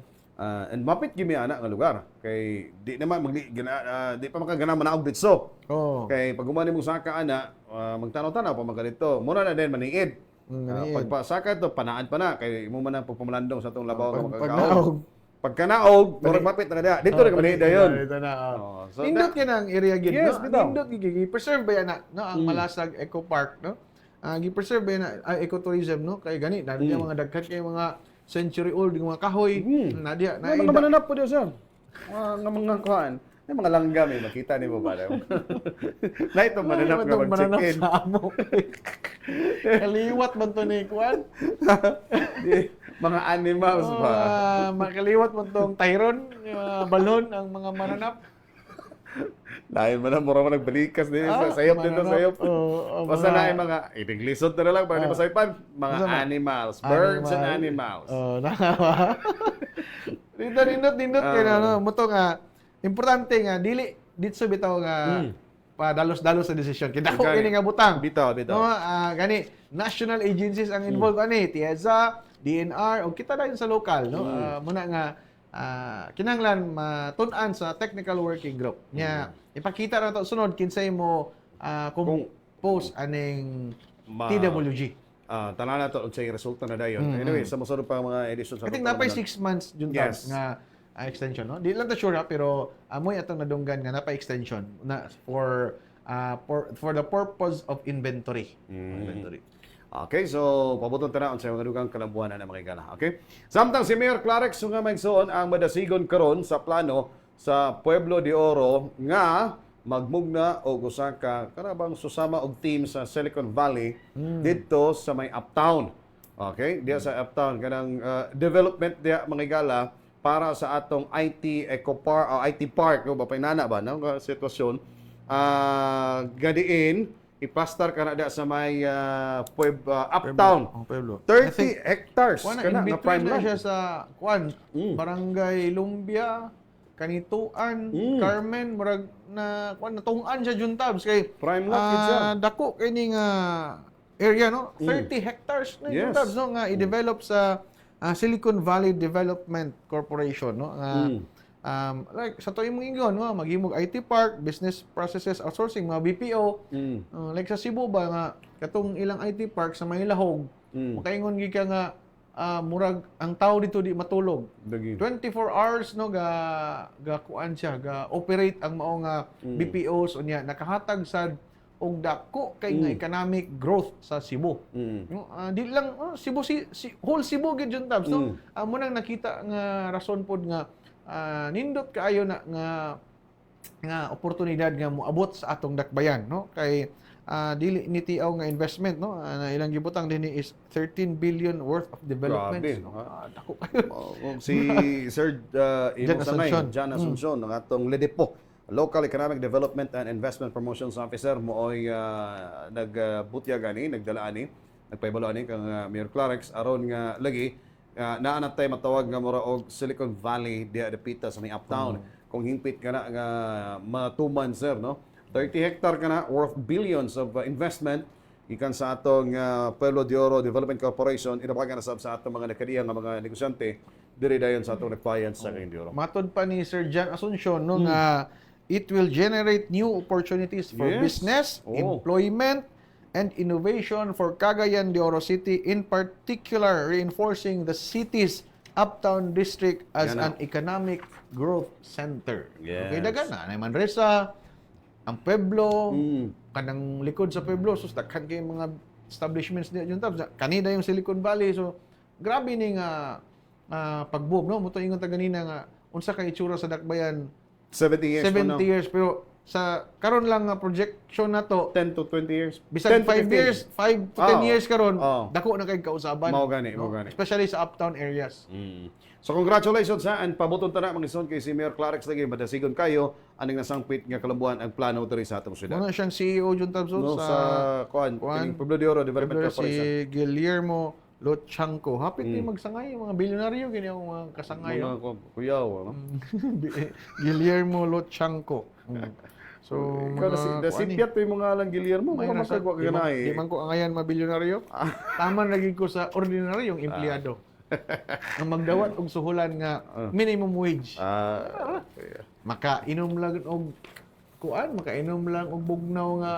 And mapit gyud mi ana nga lugar kay di naman di pa makagana manaog ditso. Oh. Kay pag humani mo saka ana, magtanaw-tanaw pa man kadto. Muna na din maniid. Maniid. Pagpasaka to panaan pa na kay imo man ang pagpamalandong sa atong labaw nga Panaog. makakaon. Pagka naog, murag mapit na kada. Dito na kami dayon. Dito na. Oh, so Nindot ka ng area gid, Yes, no? bitaw. Nindot gigi preserve ba yan na, no? Ang Malasag Eco Park, no? Gi-preserve ba yan na ecotourism, no? Kay gani, dali mga daghan kay mga century old yung mga kahoy. Nadia, na mga mananap po diyo sir. Mga kuan. May mga langgam eh, makita ni mo ba daw. Na ito mananap nga mag-check-in. sa amo. Kaliwat man to ni kuan. Mga animals ba? Makaliwat man tong Tyron, balon ang mga mananap. Dahil man ang mura mo nagbalikas din sa sayop dito, sayop. Basta na yung mga, itiglisod na lang para di masaypan. Mga Basta animals, birds and animals. Nindot kay no, muto nga importante nga dili dito bitaw nga padalos-dalos sa desisyon. Kita ko Gani. kini nga butang. Bitaw. No, gani national agencies ang involved ani, TIEZA, DNR o kita dayon sa lokal, no. Muna nga kinahanglan matun-an sa technical working group. Nya ipakita ra to sunod kinsay mo kung post aning TWG. Tanan na to unsay resulta na dayon. Anyway, sa mosunod pa mga edisyon sa I think napay 6 months jud Yes. nga extension, no? Di lang ta sure ha, pero amoy atong nadunggan nga napay extension na for the purpose of inventory. Inventory. Okay, so pabuton ta na unsay mga dugang kalambuanan na makigala. Okay? Samtang si Mayor Clarex nga maigsoon ang madasigon karon sa plano sa Pueblo de Oro nga magmugna og usa ka karabang susama og team sa Silicon Valley dito sa may Uptown. Okay? Diya sa Uptown kanang development diya makigala para sa atong IT Eco Park o IT Park no ba painana ba nang sitwasyon gadiin ipastar kana da sa may Uptown Ang Pueblo. 30 hectares Kuan kana in nga prime between na land. siya sa kuan, Barangay Lumbia, Kanituan, Carmen, murag na kuan natungan siya juntabs kay Prime lot gid siya. dako kini nga area, no. 30 hectares na Yes. juntabs, no, nga i-develop sa Silicon Valley Development Corporation, no. Like sa tuig mong ingon, no, maghimog IT park, business processes outsourcing, mga BPO. Like sa Cebu ba nga katong ilang IT park sa Maylahog, makaingon gi ka nga murag ang tao dito di matulog. Dagi. 24 hours no ga kuan siya, ga operate ang mao nga BPOs unya nakahatag sad og dako kay nga economic growth sa Cebu. No, di lang Cebu whole Cebu gid jud tabs no. Amo nang nakita nga rason pod nga nindot kaayo na nga oportunidad nga moabot sa atong dakbayan, no, kay dili ni tiaw nga investment, no, na ilang gibutang dinhi is 13 billion worth of development. Grabe, No? ha? Dako kayo. Si Sir Jan Asuncion. Jan Asuncion ng atong LEDEPO, Local Economic Development and Investment Promotions Officer mo ay nagbutya gani, nagdala ani, nagpaibalo ani kang Mayor Clarex aron nga lagi naanat tay matawag nga mura og Silicon Valley diha dapita sa may Uptown. Kung hingpit kana nga matuman sir, no. 30 hectare kana worth billions of investment ikan sa atong Pueblo de Oro Development Corporation inapagan na sa atong mga nakadiya nga mga negosyante diri dayon sa atong nagpayan sa Cagayan de Oro. Matod pa ni Sir Jan Asuncion no nga it will generate new opportunities for Yes. business, employment, and innovation for Cagayan de Oro City, in particular reinforcing the city's Uptown District as Yan na. an economic growth center. Yes. Okay, dagan na. Nay Manresa, ang Pueblo, kanang likod sa Pueblo, so daghan kay mga establishments niya yung tabs. Kanina yung Silicon Valley, so grabe ni nga pagboom, no? Muto ingon ta ganina nga unsa kay itsura sa dakbayan 70 years 70 years, pero sa karon lang nga projection na to 10 to 20 years. bisag 10 to 5 15. years 5 to 10 years karon dako na kay kausaban. Mao gani, mao gani. Especially sa uptown areas. So congratulations ha, and pabuton ta na mga ison kay si Mayor Clarex lagi madasigon kayo aning nasangpit nga kalambuan ang plano diri sa atong syudad. Muna siyang CEO Jun Tabso No, sa Kuan, kining Pueblo de Oro Development Corporation. si Guillermo Lochanco. Hapit ni magsangay yung mga bilyonaryo gini ang mga kasangay. Mga kuyaw, no? Guillermo Lochanco. So Ikaw na si mga kuan ni. Sipiat yung mga lang Guillermo, May mga nasa- masagwa ka di man- na Di man ko angayan mabilyonaryo. Tama naging ko sa ordinaryong empleyado. Ang magdawat og suhulan nga minimum wage. Makainom lang og kuan, makainom lang og bugnaw nga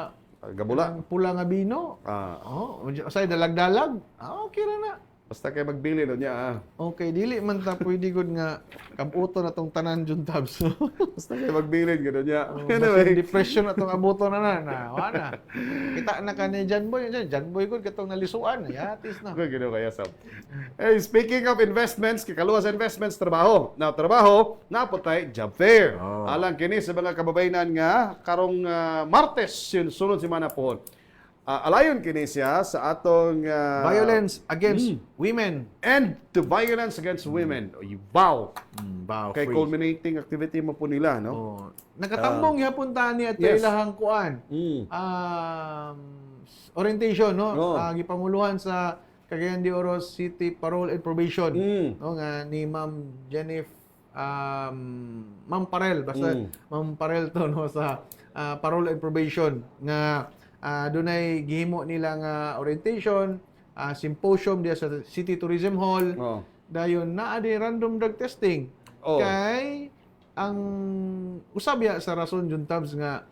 gabula. ang pula nga bino. Oh, say dalag-dalag. Okay ra na. Basta kay magbili no niya. Okay, dili man ta pwede gud nga kabuto na tong tanan jud tabs. Basta kay magbili gano'n niya. Anyway, depression atong abuto na wala. Kita na kani John Boy, John Boy gud katong nalisuan, yatis na. Ano gano'n kaya Sam? Hey, speaking of investments, kikaluwa sa investments, trabaho. Now, trabaho, napotay job fair. Alang kini sa mga kababayanan nga, karong Martes, sunod si Manapon. Alayon kini siya sa atong Violence against women. end to violence against women. Wow! Wow, Kay culminating activity mo po nila, no? Oh. Nakatambong yapon ta ni at Yes. ilahang kuan. Orientation no, Oh. gipamuluhan sa Cagayan de Oro City Parole and Probation Mm. no nga ni Ma'am Ma'am Parel basta Ma'am Parel to no sa Parole and Probation nga dunay gihimo nila nga orientation, symposium diya sa City Tourism Hall. Oh. Dayon naa di random drug testing. Oh. Kay ang usab ya sa rason jud tabs nga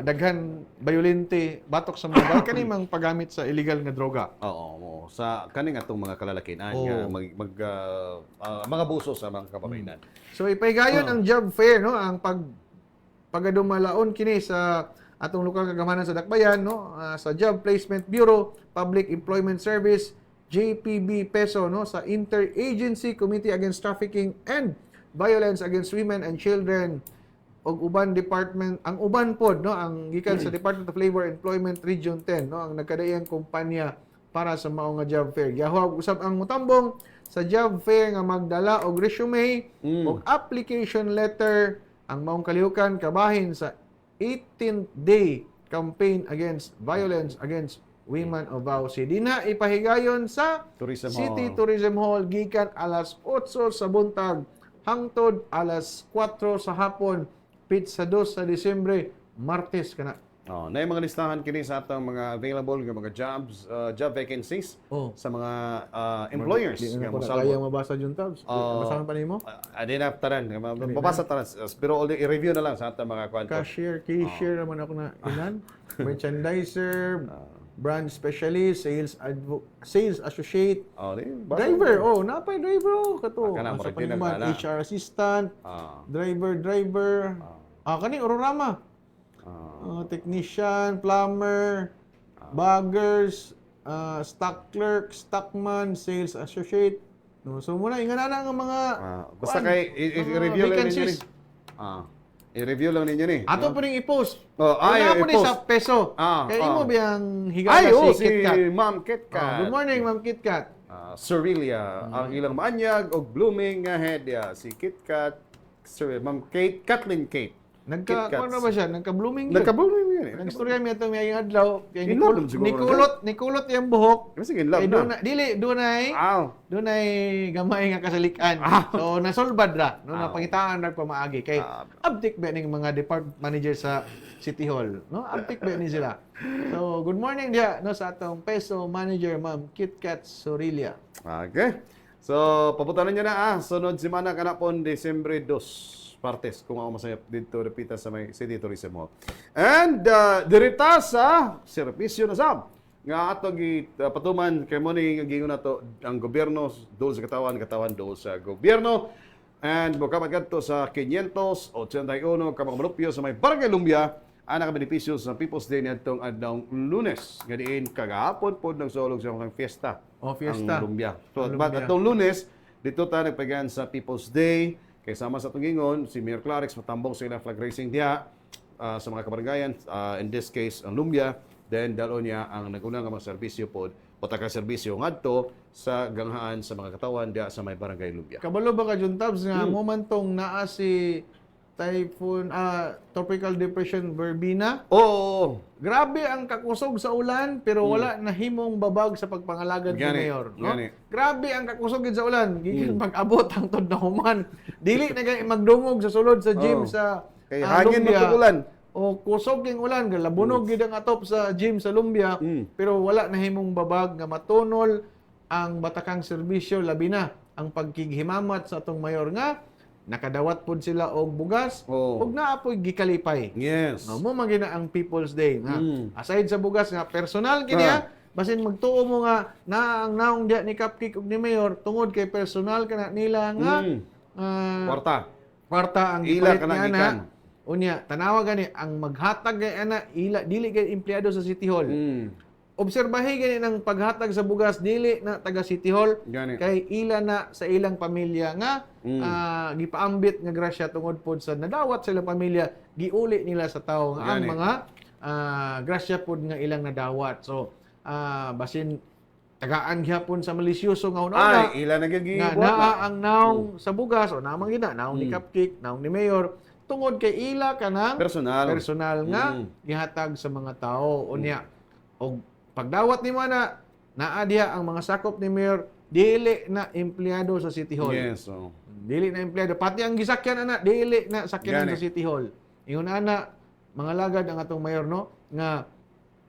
daghan violente batok sa mga kanimang paggamit sa illegal nga droga. Oo, sa kaning atong mga kalalakinan Oo. nga mga buso sa mga kababayanan. So ipahigayon ang job fair no, ang pagadumalaon kini sa atong lokal kagamanan sa Dakbayan no, sa Job Placement Bureau, Public Employment Service, JPB Peso no, sa Interagency Committee Against Trafficking and Violence Against Women and Children og uban department, ang uban pod no, ang gikan sa Department of Labor and Employment Region 10 no, ang nagkadaiyang kumpanya para sa mao nga job fair. Gihawag usab ang mutambong sa job fair nga magdala og resume og application letter ang maong kalihukan kabahin sa 18th day campaign against violence against women of Davao City. Dinha ipahigayon sa Tourism City Hall. Tourism Hall gikan alas 8 sa buntag hangtod alas 4 sa hapon sa 2 sa Disyembre, Martes kana. Na yung mga listahan kini sa atong mga available nga mga jobs, job vacancies Oh. sa mga employers Di nga na ko mosalbo. kaya mabasa jud tabs. Basahan pa nimo? Adi na taran, mabasa taran, pero i-review na lang sa atong mga kwanto. Cashier naman ako na ilan. Merchandiser, brand specialist, sales associate, driver. Napay driver kato. Kana mo Sa rin yun ang paniman, ana. HR assistant, driver. Kani Ororama. Technician, plumber, baggers, stock clerk, stockman, sales associate. No, so muna ingana na nga mga Basta kuan, kay mga i-review lang ninyo ni. vacancies. I-review lang ninyo ni. Ato pa ring i-post. Ay, Wala po ni i-post. sa peso. Kaya imo biyang higala Si si KitKat. Ma'am KitKat. Good morning, Ma'am KitKat. Surilia, ang ilang maanyag og blooming nga head ya si KitKat, Ma'am Kate, Kathleen Kate. Nagka, KitKat. ano ba siya? Nagka-blooming yun. Nagka-blooming yun. Nagstorya mi itong may adlaw. Kay In love siguro Nikulot yung buhok. Sige, love Kay na. dunay gamay nga kasalikan. So nasolbad ra no napangitaan ra pamaagi kay abtik ba ning mga department manager sa City Hall, no? Abtik ba ni sila. So good morning dia no sa atong peso manager Ma'am KitKat Sorilia. Okay. So, paputanan nyo na sunod semana kanapon Desyembre 2. Partes kung ako masayap dito repita sa may City Tourism Hall. And dirita sa serbisyo na sab nga ato patuman kay mo ni gingon nato ang gobyerno doon sa katawan doon sa gobyerno and mokamat kadto sa 581 ka mga malupyo sa may Barangay Lumbia ang nakabenepisyo sa People's Day niadtong adlaw Lunes nga diin kagahapon pod nagsulog sa mga fiesta. Fiesta. Ang Lumbia. So Ang but Lumbia. atong Lunes dito ta nagpagan sa People's Day. Kay sama sa tungingon, si Mayor Clarix matambong sa ilang flag raising diha sa mga kabarangayan, in this case, ang Lumbia. Then, dalo niya ang nagunang mga serbisyo po, o taga-serbisyo ngadto sa ganghaan sa mga katawan diha sa may Barangay Lumbia. Kabalo ba ka John Tabs nga momentong naa si Tropical Depression Verbena? Oo! Grabe ang kakusog sa ulan pero wala nahimong babag sa pagpangalagad ni Gani, Mayor, no? gani. Grabe ang kakusog sa ulan, gikan mag-abot ang tod na human. Dili na kay magdungog sa sulod sa gym sa Kay hangin Lumbia. magtugulan. O kusog yung ulan, labunog gid ang atop sa gym sa Lumbia, pero wala nahimong babag nga matunol ang batakang serbisyo labi na ang pagkighimamat sa atong mayor nga nakadawat pod sila og bugas ug naapoy gikalipay. Yes. No, mo magina ang People's Day nga. Aside sa bugas nga personal kini ha, basin magtuo mo nga na ang naong diya ni Cupcake ug ni Mayor tungod kay personal kana nila nga kwarta ang Ila gipalit ka na niya gikan. na. Unya, tanawa gani ang maghatag gani ana ila dili kay empleyado sa City Hall. Obserbahi gani ng paghatag sa bugas dili na taga City Hall Gani. kay ila na sa ilang pamilya nga gipaambit nga grasya tungod pod sa nadawat sa ilang pamilya giuli nila sa tawo nga ang Gani. mga grasya pod nga ilang nadawat. So basin tagaan gyapon sa malisyoso nga una Ay, ila na gyud nga naa ang naong sa bugas o namang gina naong ni Cupcake, naong ni Mayor tungod kay ila kanang personal nga gihatag sa mga tao unya og pagdawat nimo na naa diha ang mga sakop ni Mayor dili na empleyado sa City Hall. Yes, so. Dili na empleyado pati ang gisakyan ana dili na sakyanan Gani. sa City Hall. Ingon ana mga lagad ang atong mayor no nga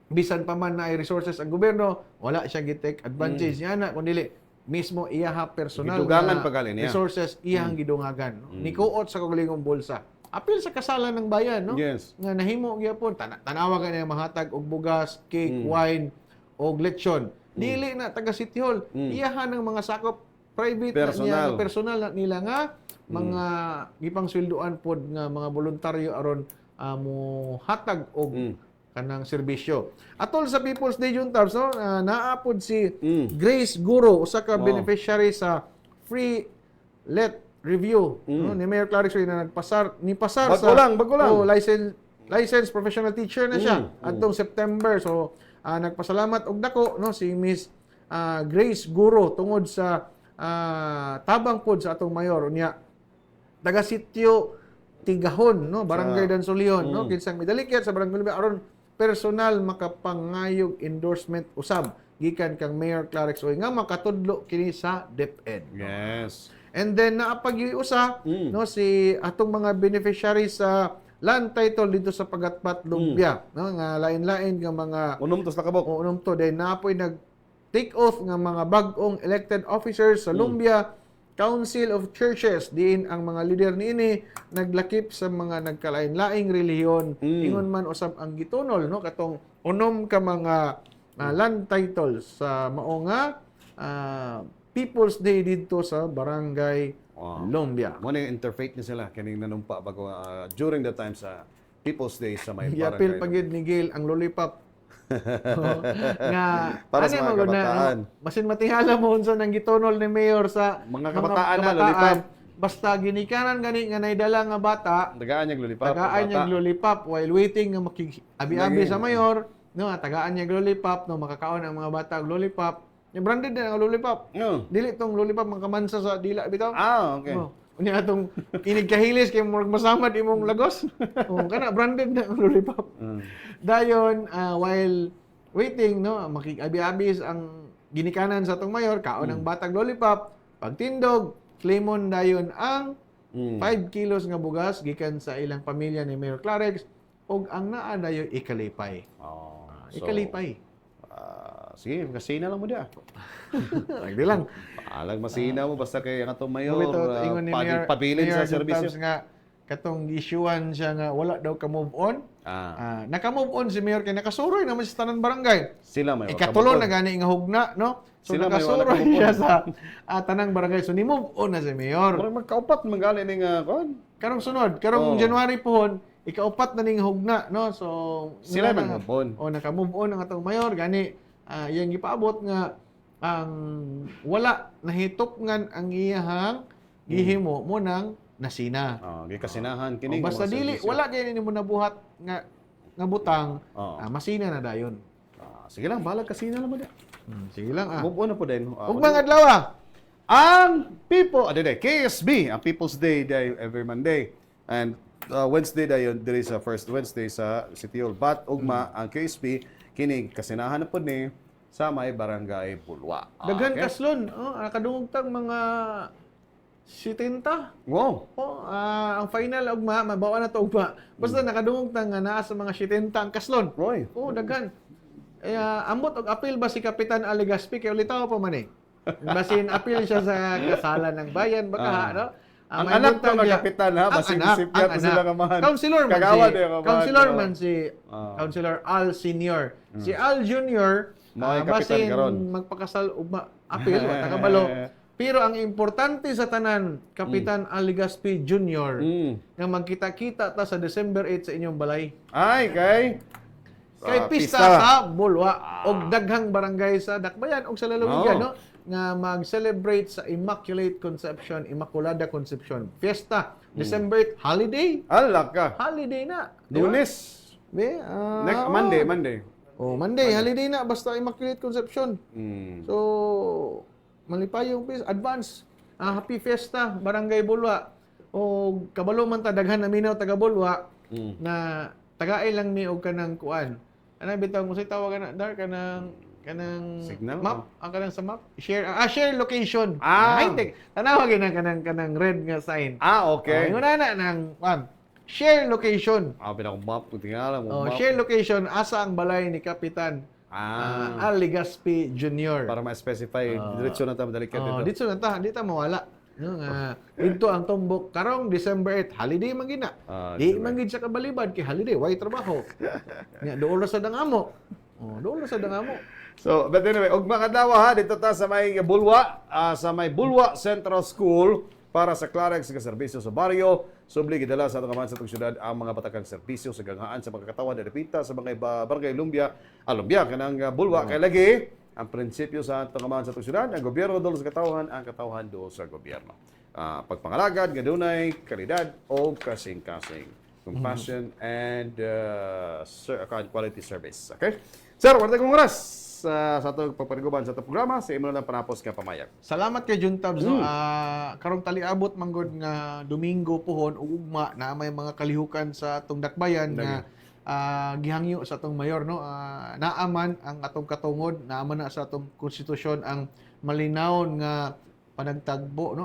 bisan pa man na ay resources ang gobyerno wala siya gi-take advantage niya na kundi mismo iyaha personal Gidugangan pa gali niya. resources iyang gidungagan no? Nikuot sa kagulingong bulsa apil sa kasalan ng bayan no Yes. nga nahimo gyapon tanawa kani mahatag og bugas cake wine og lechon dili na taga City Hall iyaha ng mga sakop private Personal. personal na nila nga mga gipang sweldoan pod nga mga voluntaryo aron mo hatag og kanang serbisyo. Atol sa People's Day Juntabs no naapod si Grace Guro usa ka beneficiary sa free let review no ni Mayor Clarix na pasar Bago lang. oh, licensed professional teacher na siya atong September. So nagpasalamat og dako no si Miss Grace Guro tungod sa tabang pod sa atong mayor unya taga sitio Tigahon no barangay Dansulion no kinsang midalikyan sa barangay Lubi aron personal makapangayog endorsement usab gikan kang Mayor Clarix Uy nga makatudlo kini sa DepEd. Yes. And then naapag-usa no si atong mga beneficiary sa land title dito sa Pagatpat Lumbia no nga lain-lain nga mga Unom tos nakabok. unom to then naapoy nag take off nga mga bag-ong elected officers sa Lumbia Council of Churches diin ang mga leader niini naglakip sa mga nagkalain-laing relihiyon ingon man usab ang gitunol no katong unom ka mga land titles sa mao nga People's Day dito sa Barangay Lumbia. Mo ni interfaith ni sila kining nanumpa bago during the time sa People's Day sa may Yapil barangay. pagid ni Gail ang lollipop. Nga Para sa mga kabataan. Masin matingala mo unsa nang gitunol ni Mayor sa Mga kabataan na lollipop. Basta ginikanan gani nga naidala nga bata, Tagaan niyang lollipop. tagaan niya bata. lollipop while waiting nga abi-abi Lagi. sa mayor, no, tagaan niya lollipop no makakaon ang mga bata og lollipop. Yung branded na ang lollipop. No. Dili tong lollipop mangkamansa sa dila bitaw. Okay. Oh. Unya atong kinig kahilis kay murag masamad imong lagos. Oh, kana branded na ang lollipop. Dayon while waiting no makig-abi-abi ang ginikanan sa atong mayor kaon ang batag lollipop pagtindog claimon dayon ang 5 kilos nga bugas gikan sa ilang pamilya ni Mayor Clarix ug ang naa dayon ikalipay. So, Ikalipay. sige, kasina lang mo dia. Lagdi lang. Alag masina mo basta kay ang atong mayor Ingon ni Mayor pabilin sa Mayor serbisyo. Juntabs nga katong issue-an siya nga wala daw ka move on. Naka-move on si Mayor kay nakasuroy naman sa tanan barangay. Sila may Ikatulo na gani nga hugna, no? So Sila may nakasuroy wala ka-move siya on. sa tanang barangay. So ni-move on na si Mayor. Murag magkaupat magali ning kon. Karong sunod, karong January pohon, ikaupat na ning hugna, no? So Sila na- nag-move on. naka-move on ang atong Mayor gani iyang gipaabot nga ang wala nahitupngan ang iyahang gihimo mo nang nasina. Gikasinahan kini. Basta dili wala gyud ni mo nabuhat nga butang, masina na dayon. Sige lang, balag kasina lang mo dia. Sige lang Move on na po din. Ug mga adlaw Ang KSB, ang People's Day every Monday. And Wednesday dayon diri sa first Wednesday sa City Hall. But ugma ang KSB kini kasinahan na po ni sa may barangay Bulwa. daghan kaslon, nakadungog tang mga 70. Wow. Ang final ugma mabawa na to ugma. Basta nakadungog tang nga naa sa mga 70 ang kaslon. Roy. Daghan. Ambot og apil ba si Kapitan Aligaspi kay ulitaw pa man basin apil siya sa kasalan ng bayan baka no. Ang may anak buntag to nga niya. kapitan ha, Ang basig anak, isip ang niya to sila anak. kamahan. Councilor man Kagawa si din kamahan. Councilor man si Councilor Al Senior. Si Al Junior Mao'y kapitan karon. magpakasal ugma apil wa takabalo. Pero ang importante sa tanan, Kapitan Ali Gaspi Jr. nga magkita-kita ta sa December 8 sa inyong balay. Ay, kay Pista sa Bulwa og daghang barangay sa Dakbayan og sa Lalawigan, Oo. no? Nga mag-celebrate sa Immaculate Conception, Immaculada Conception. Fiesta, December 8, holiday. Ala ka. Holiday na. Di ba? Lunes. Be, Next Monday. Oh, Monday, holiday na basta Immaculate Conception. Mm. So, malipayong advance. Happy Fiesta, Barangay Bulwa. O kabalo man ta daghan na minaw taga Bulwa na tagaay lang mi og kanang kuan. Ana bitaw mo say tawagan na dar kanang Signal? map, ang kanang sa map. Share location. Ah. High-tech. Tanawa gyud ang kanang red nga sign. Okay. Ingon na nang share location. Pinakong map ko tingala mo. Map. Share location asa ang balay ni Kapitan Ali Gaspi Jr. Para ma-specify, diretso na tayo madali ka dito. Dito mawala. No, dito ang tumbok karong December 8, holiday man gina. Di man gid sa kabalibad kay holiday, way trabaho. Nya dool sa dangamo. Dool sa dangamo. So, but anyway, ug makadlawa ha, dito ta sa may Bulwa, sa may Bulwa Central School para sa Clarex nga serbisyo sa baryo. Subli gidala sa atong sa atong syudad ang mga batakang serbisyo sa ganghaan sa pagkakatawan na depita sa mga barangay Lumbia, kanang Bulwa kay lagi ang prinsipyo sa atong sa atong syudad, ang gobyerno dol sa katawhan, ang katawhan dol sa gobyerno. Pagpangalagad nga dunay kalidad o kasing-kasing, compassion and quality service. Okay? Sir, wala tayong oras sa atong pagpaniguban sa atong programa sa imo lang panapos nga pamayag. Salamat kay Juntabs, no. Karong taliabot manggod nga Domingo pohon ug ugma na may mga kalihukan sa atong dakbayan nga gihangyo sa atong mayor, no. Naaman ang atong katungod, naaman na sa atong konstitusyon ang malinawon nga panagtagbo, no,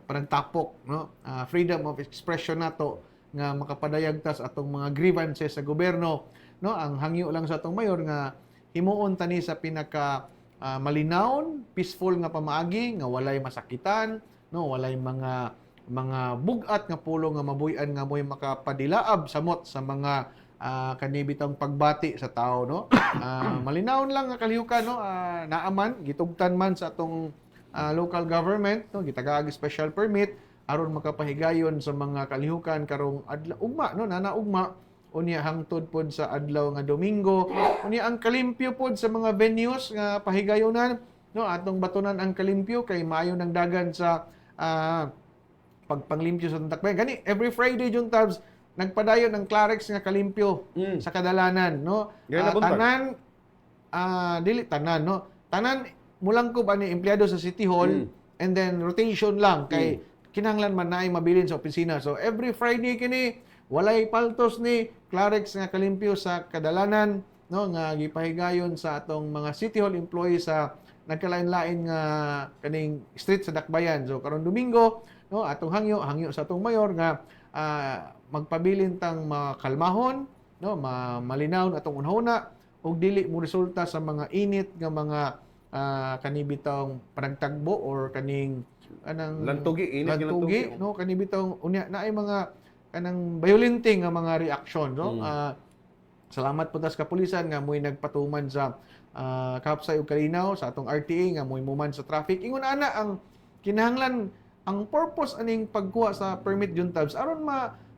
panagtapok, no, freedom of expression nato nga makapadayag ta sa atong mga grievances sa gobyerno, no. Ang hangyo lang sa atong mayor nga himuon tani sa pinaka malinawon, peaceful nga pamaagi nga walay masakitan, no, walay mga bugat nga pulo nga mabuy-an nga moy makapadilaab samot sa mga kanibitang pagbati sa tao, no. Malinawon lang nga kalihukan, no, naaman gitugtan man sa atong local government, no, gitagaag special permit aron makapahigayon sa mga kalihukan karong adlaw ugma, no, nanaugma unya hangtod pod sa adlaw nga Domingo, unya ang kalimpyo pod sa mga venues nga pahigayonan, no, atong batunan ang kalimpyo kay maayo ng dagan sa pagpanglimpyo sa takbayan. Gani every Friday yung tabs nagpadayon ang Clarex nga kalimpyo sa kadalanan, no. Tanan dili tanan, no. Tanan mulang ko ani empleyado sa City Hall and then rotation lang kay kinahanglan man naay mabilin sa opisina. So every Friday kini walay paltos ni Clarex nga kalimpyo sa kadalanan, no, nga gipahigayon sa atong mga City Hall employees sa nagkalain-lain nga kaning street sa Dakbayan. So karon Domingo, no, atong hangyo sa atong mayor nga magpabilin tang makalmahon, no, malinawon atong unahuna ug dili mo resulta sa mga init nga mga kanibitang panagtagbo or kaning anang lantugi, no, kanibitang unya naay mga kanang violente nga mga reaksyon, no. Salamat po tas kapulisan nga moy nagpatuman sa kahapsay ug kalinaw sa atong RTA nga moy muman sa traffic. Ingon ana ang kinahanglan, ang purpose aning pagkuha sa permit juntabs aron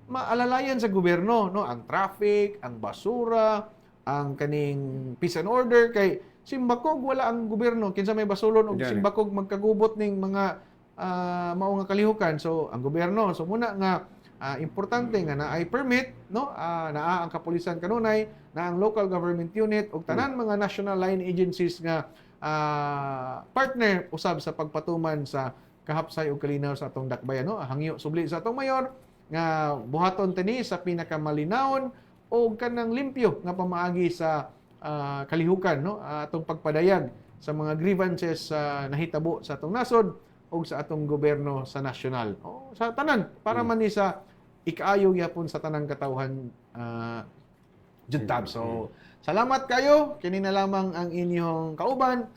maalalayan sa gobyerno, no, ang traffic, ang basura, ang kaning peace and order kay simbakog wala ang gobyerno kinsa may basulon og simbakog magkagubot ning mga mao nga kalihukan. So ang gobyerno so muna nga importante nga naay permit, no, naa ang kapulisan kanunay, na ang local government unit ug tanan mga national line agencies nga partner usab sa pagpatuman sa kahapsay ug kalinaw sa atong dakbayan, no. Hangyo subli sa atong mayor nga buhaton tani sa pinakamalinawon o kanang limpyo nga pamaagi sa kalihukan, no, atong pagpadayag sa mga grievances sa nahitabo sa atong nasod o sa atong gobyerno sa nasyonal. Sa tanan para man ni sa ikaayo gyapon sa tanang katawhan juntab. So salamat kayo, kini na lamang ang inyong kauban,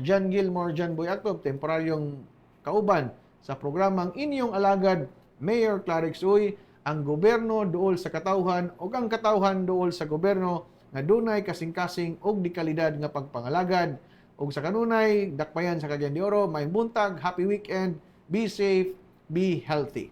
John Gilmore, John Boy Actob, temporaryong kauban sa programang inyong alagad Mayor Clarix Uy, ang gobyerno duol sa katawhan o ang katawhan duol sa gobyerno nga dunay kasing-kasing og di kalidad nga pagpangalagad. Ug sa kanunay, dakpayan sa Cagayan de Oro, may buntag, happy weekend, be safe, be healthy.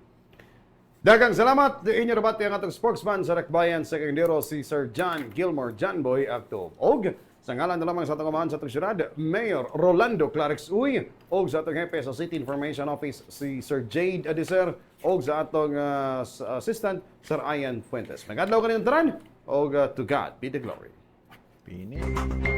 Daghang salamat inyo rabati ang atong spokesman sa Rekbayan sa Cagayan de Oro, si Sir John Gilmore Janboy Acto. Og sa ngalan na lamang sa atong amahan sa atong syudad, Mayor Rolando Clarix Uy, og sa atong hepe sa City Information Office, si Sir Jade Adiser, og sa atong assistant, Sir Ian Fuentes. Magadlaw kaniyong tanan, og to God be the glory. Pini.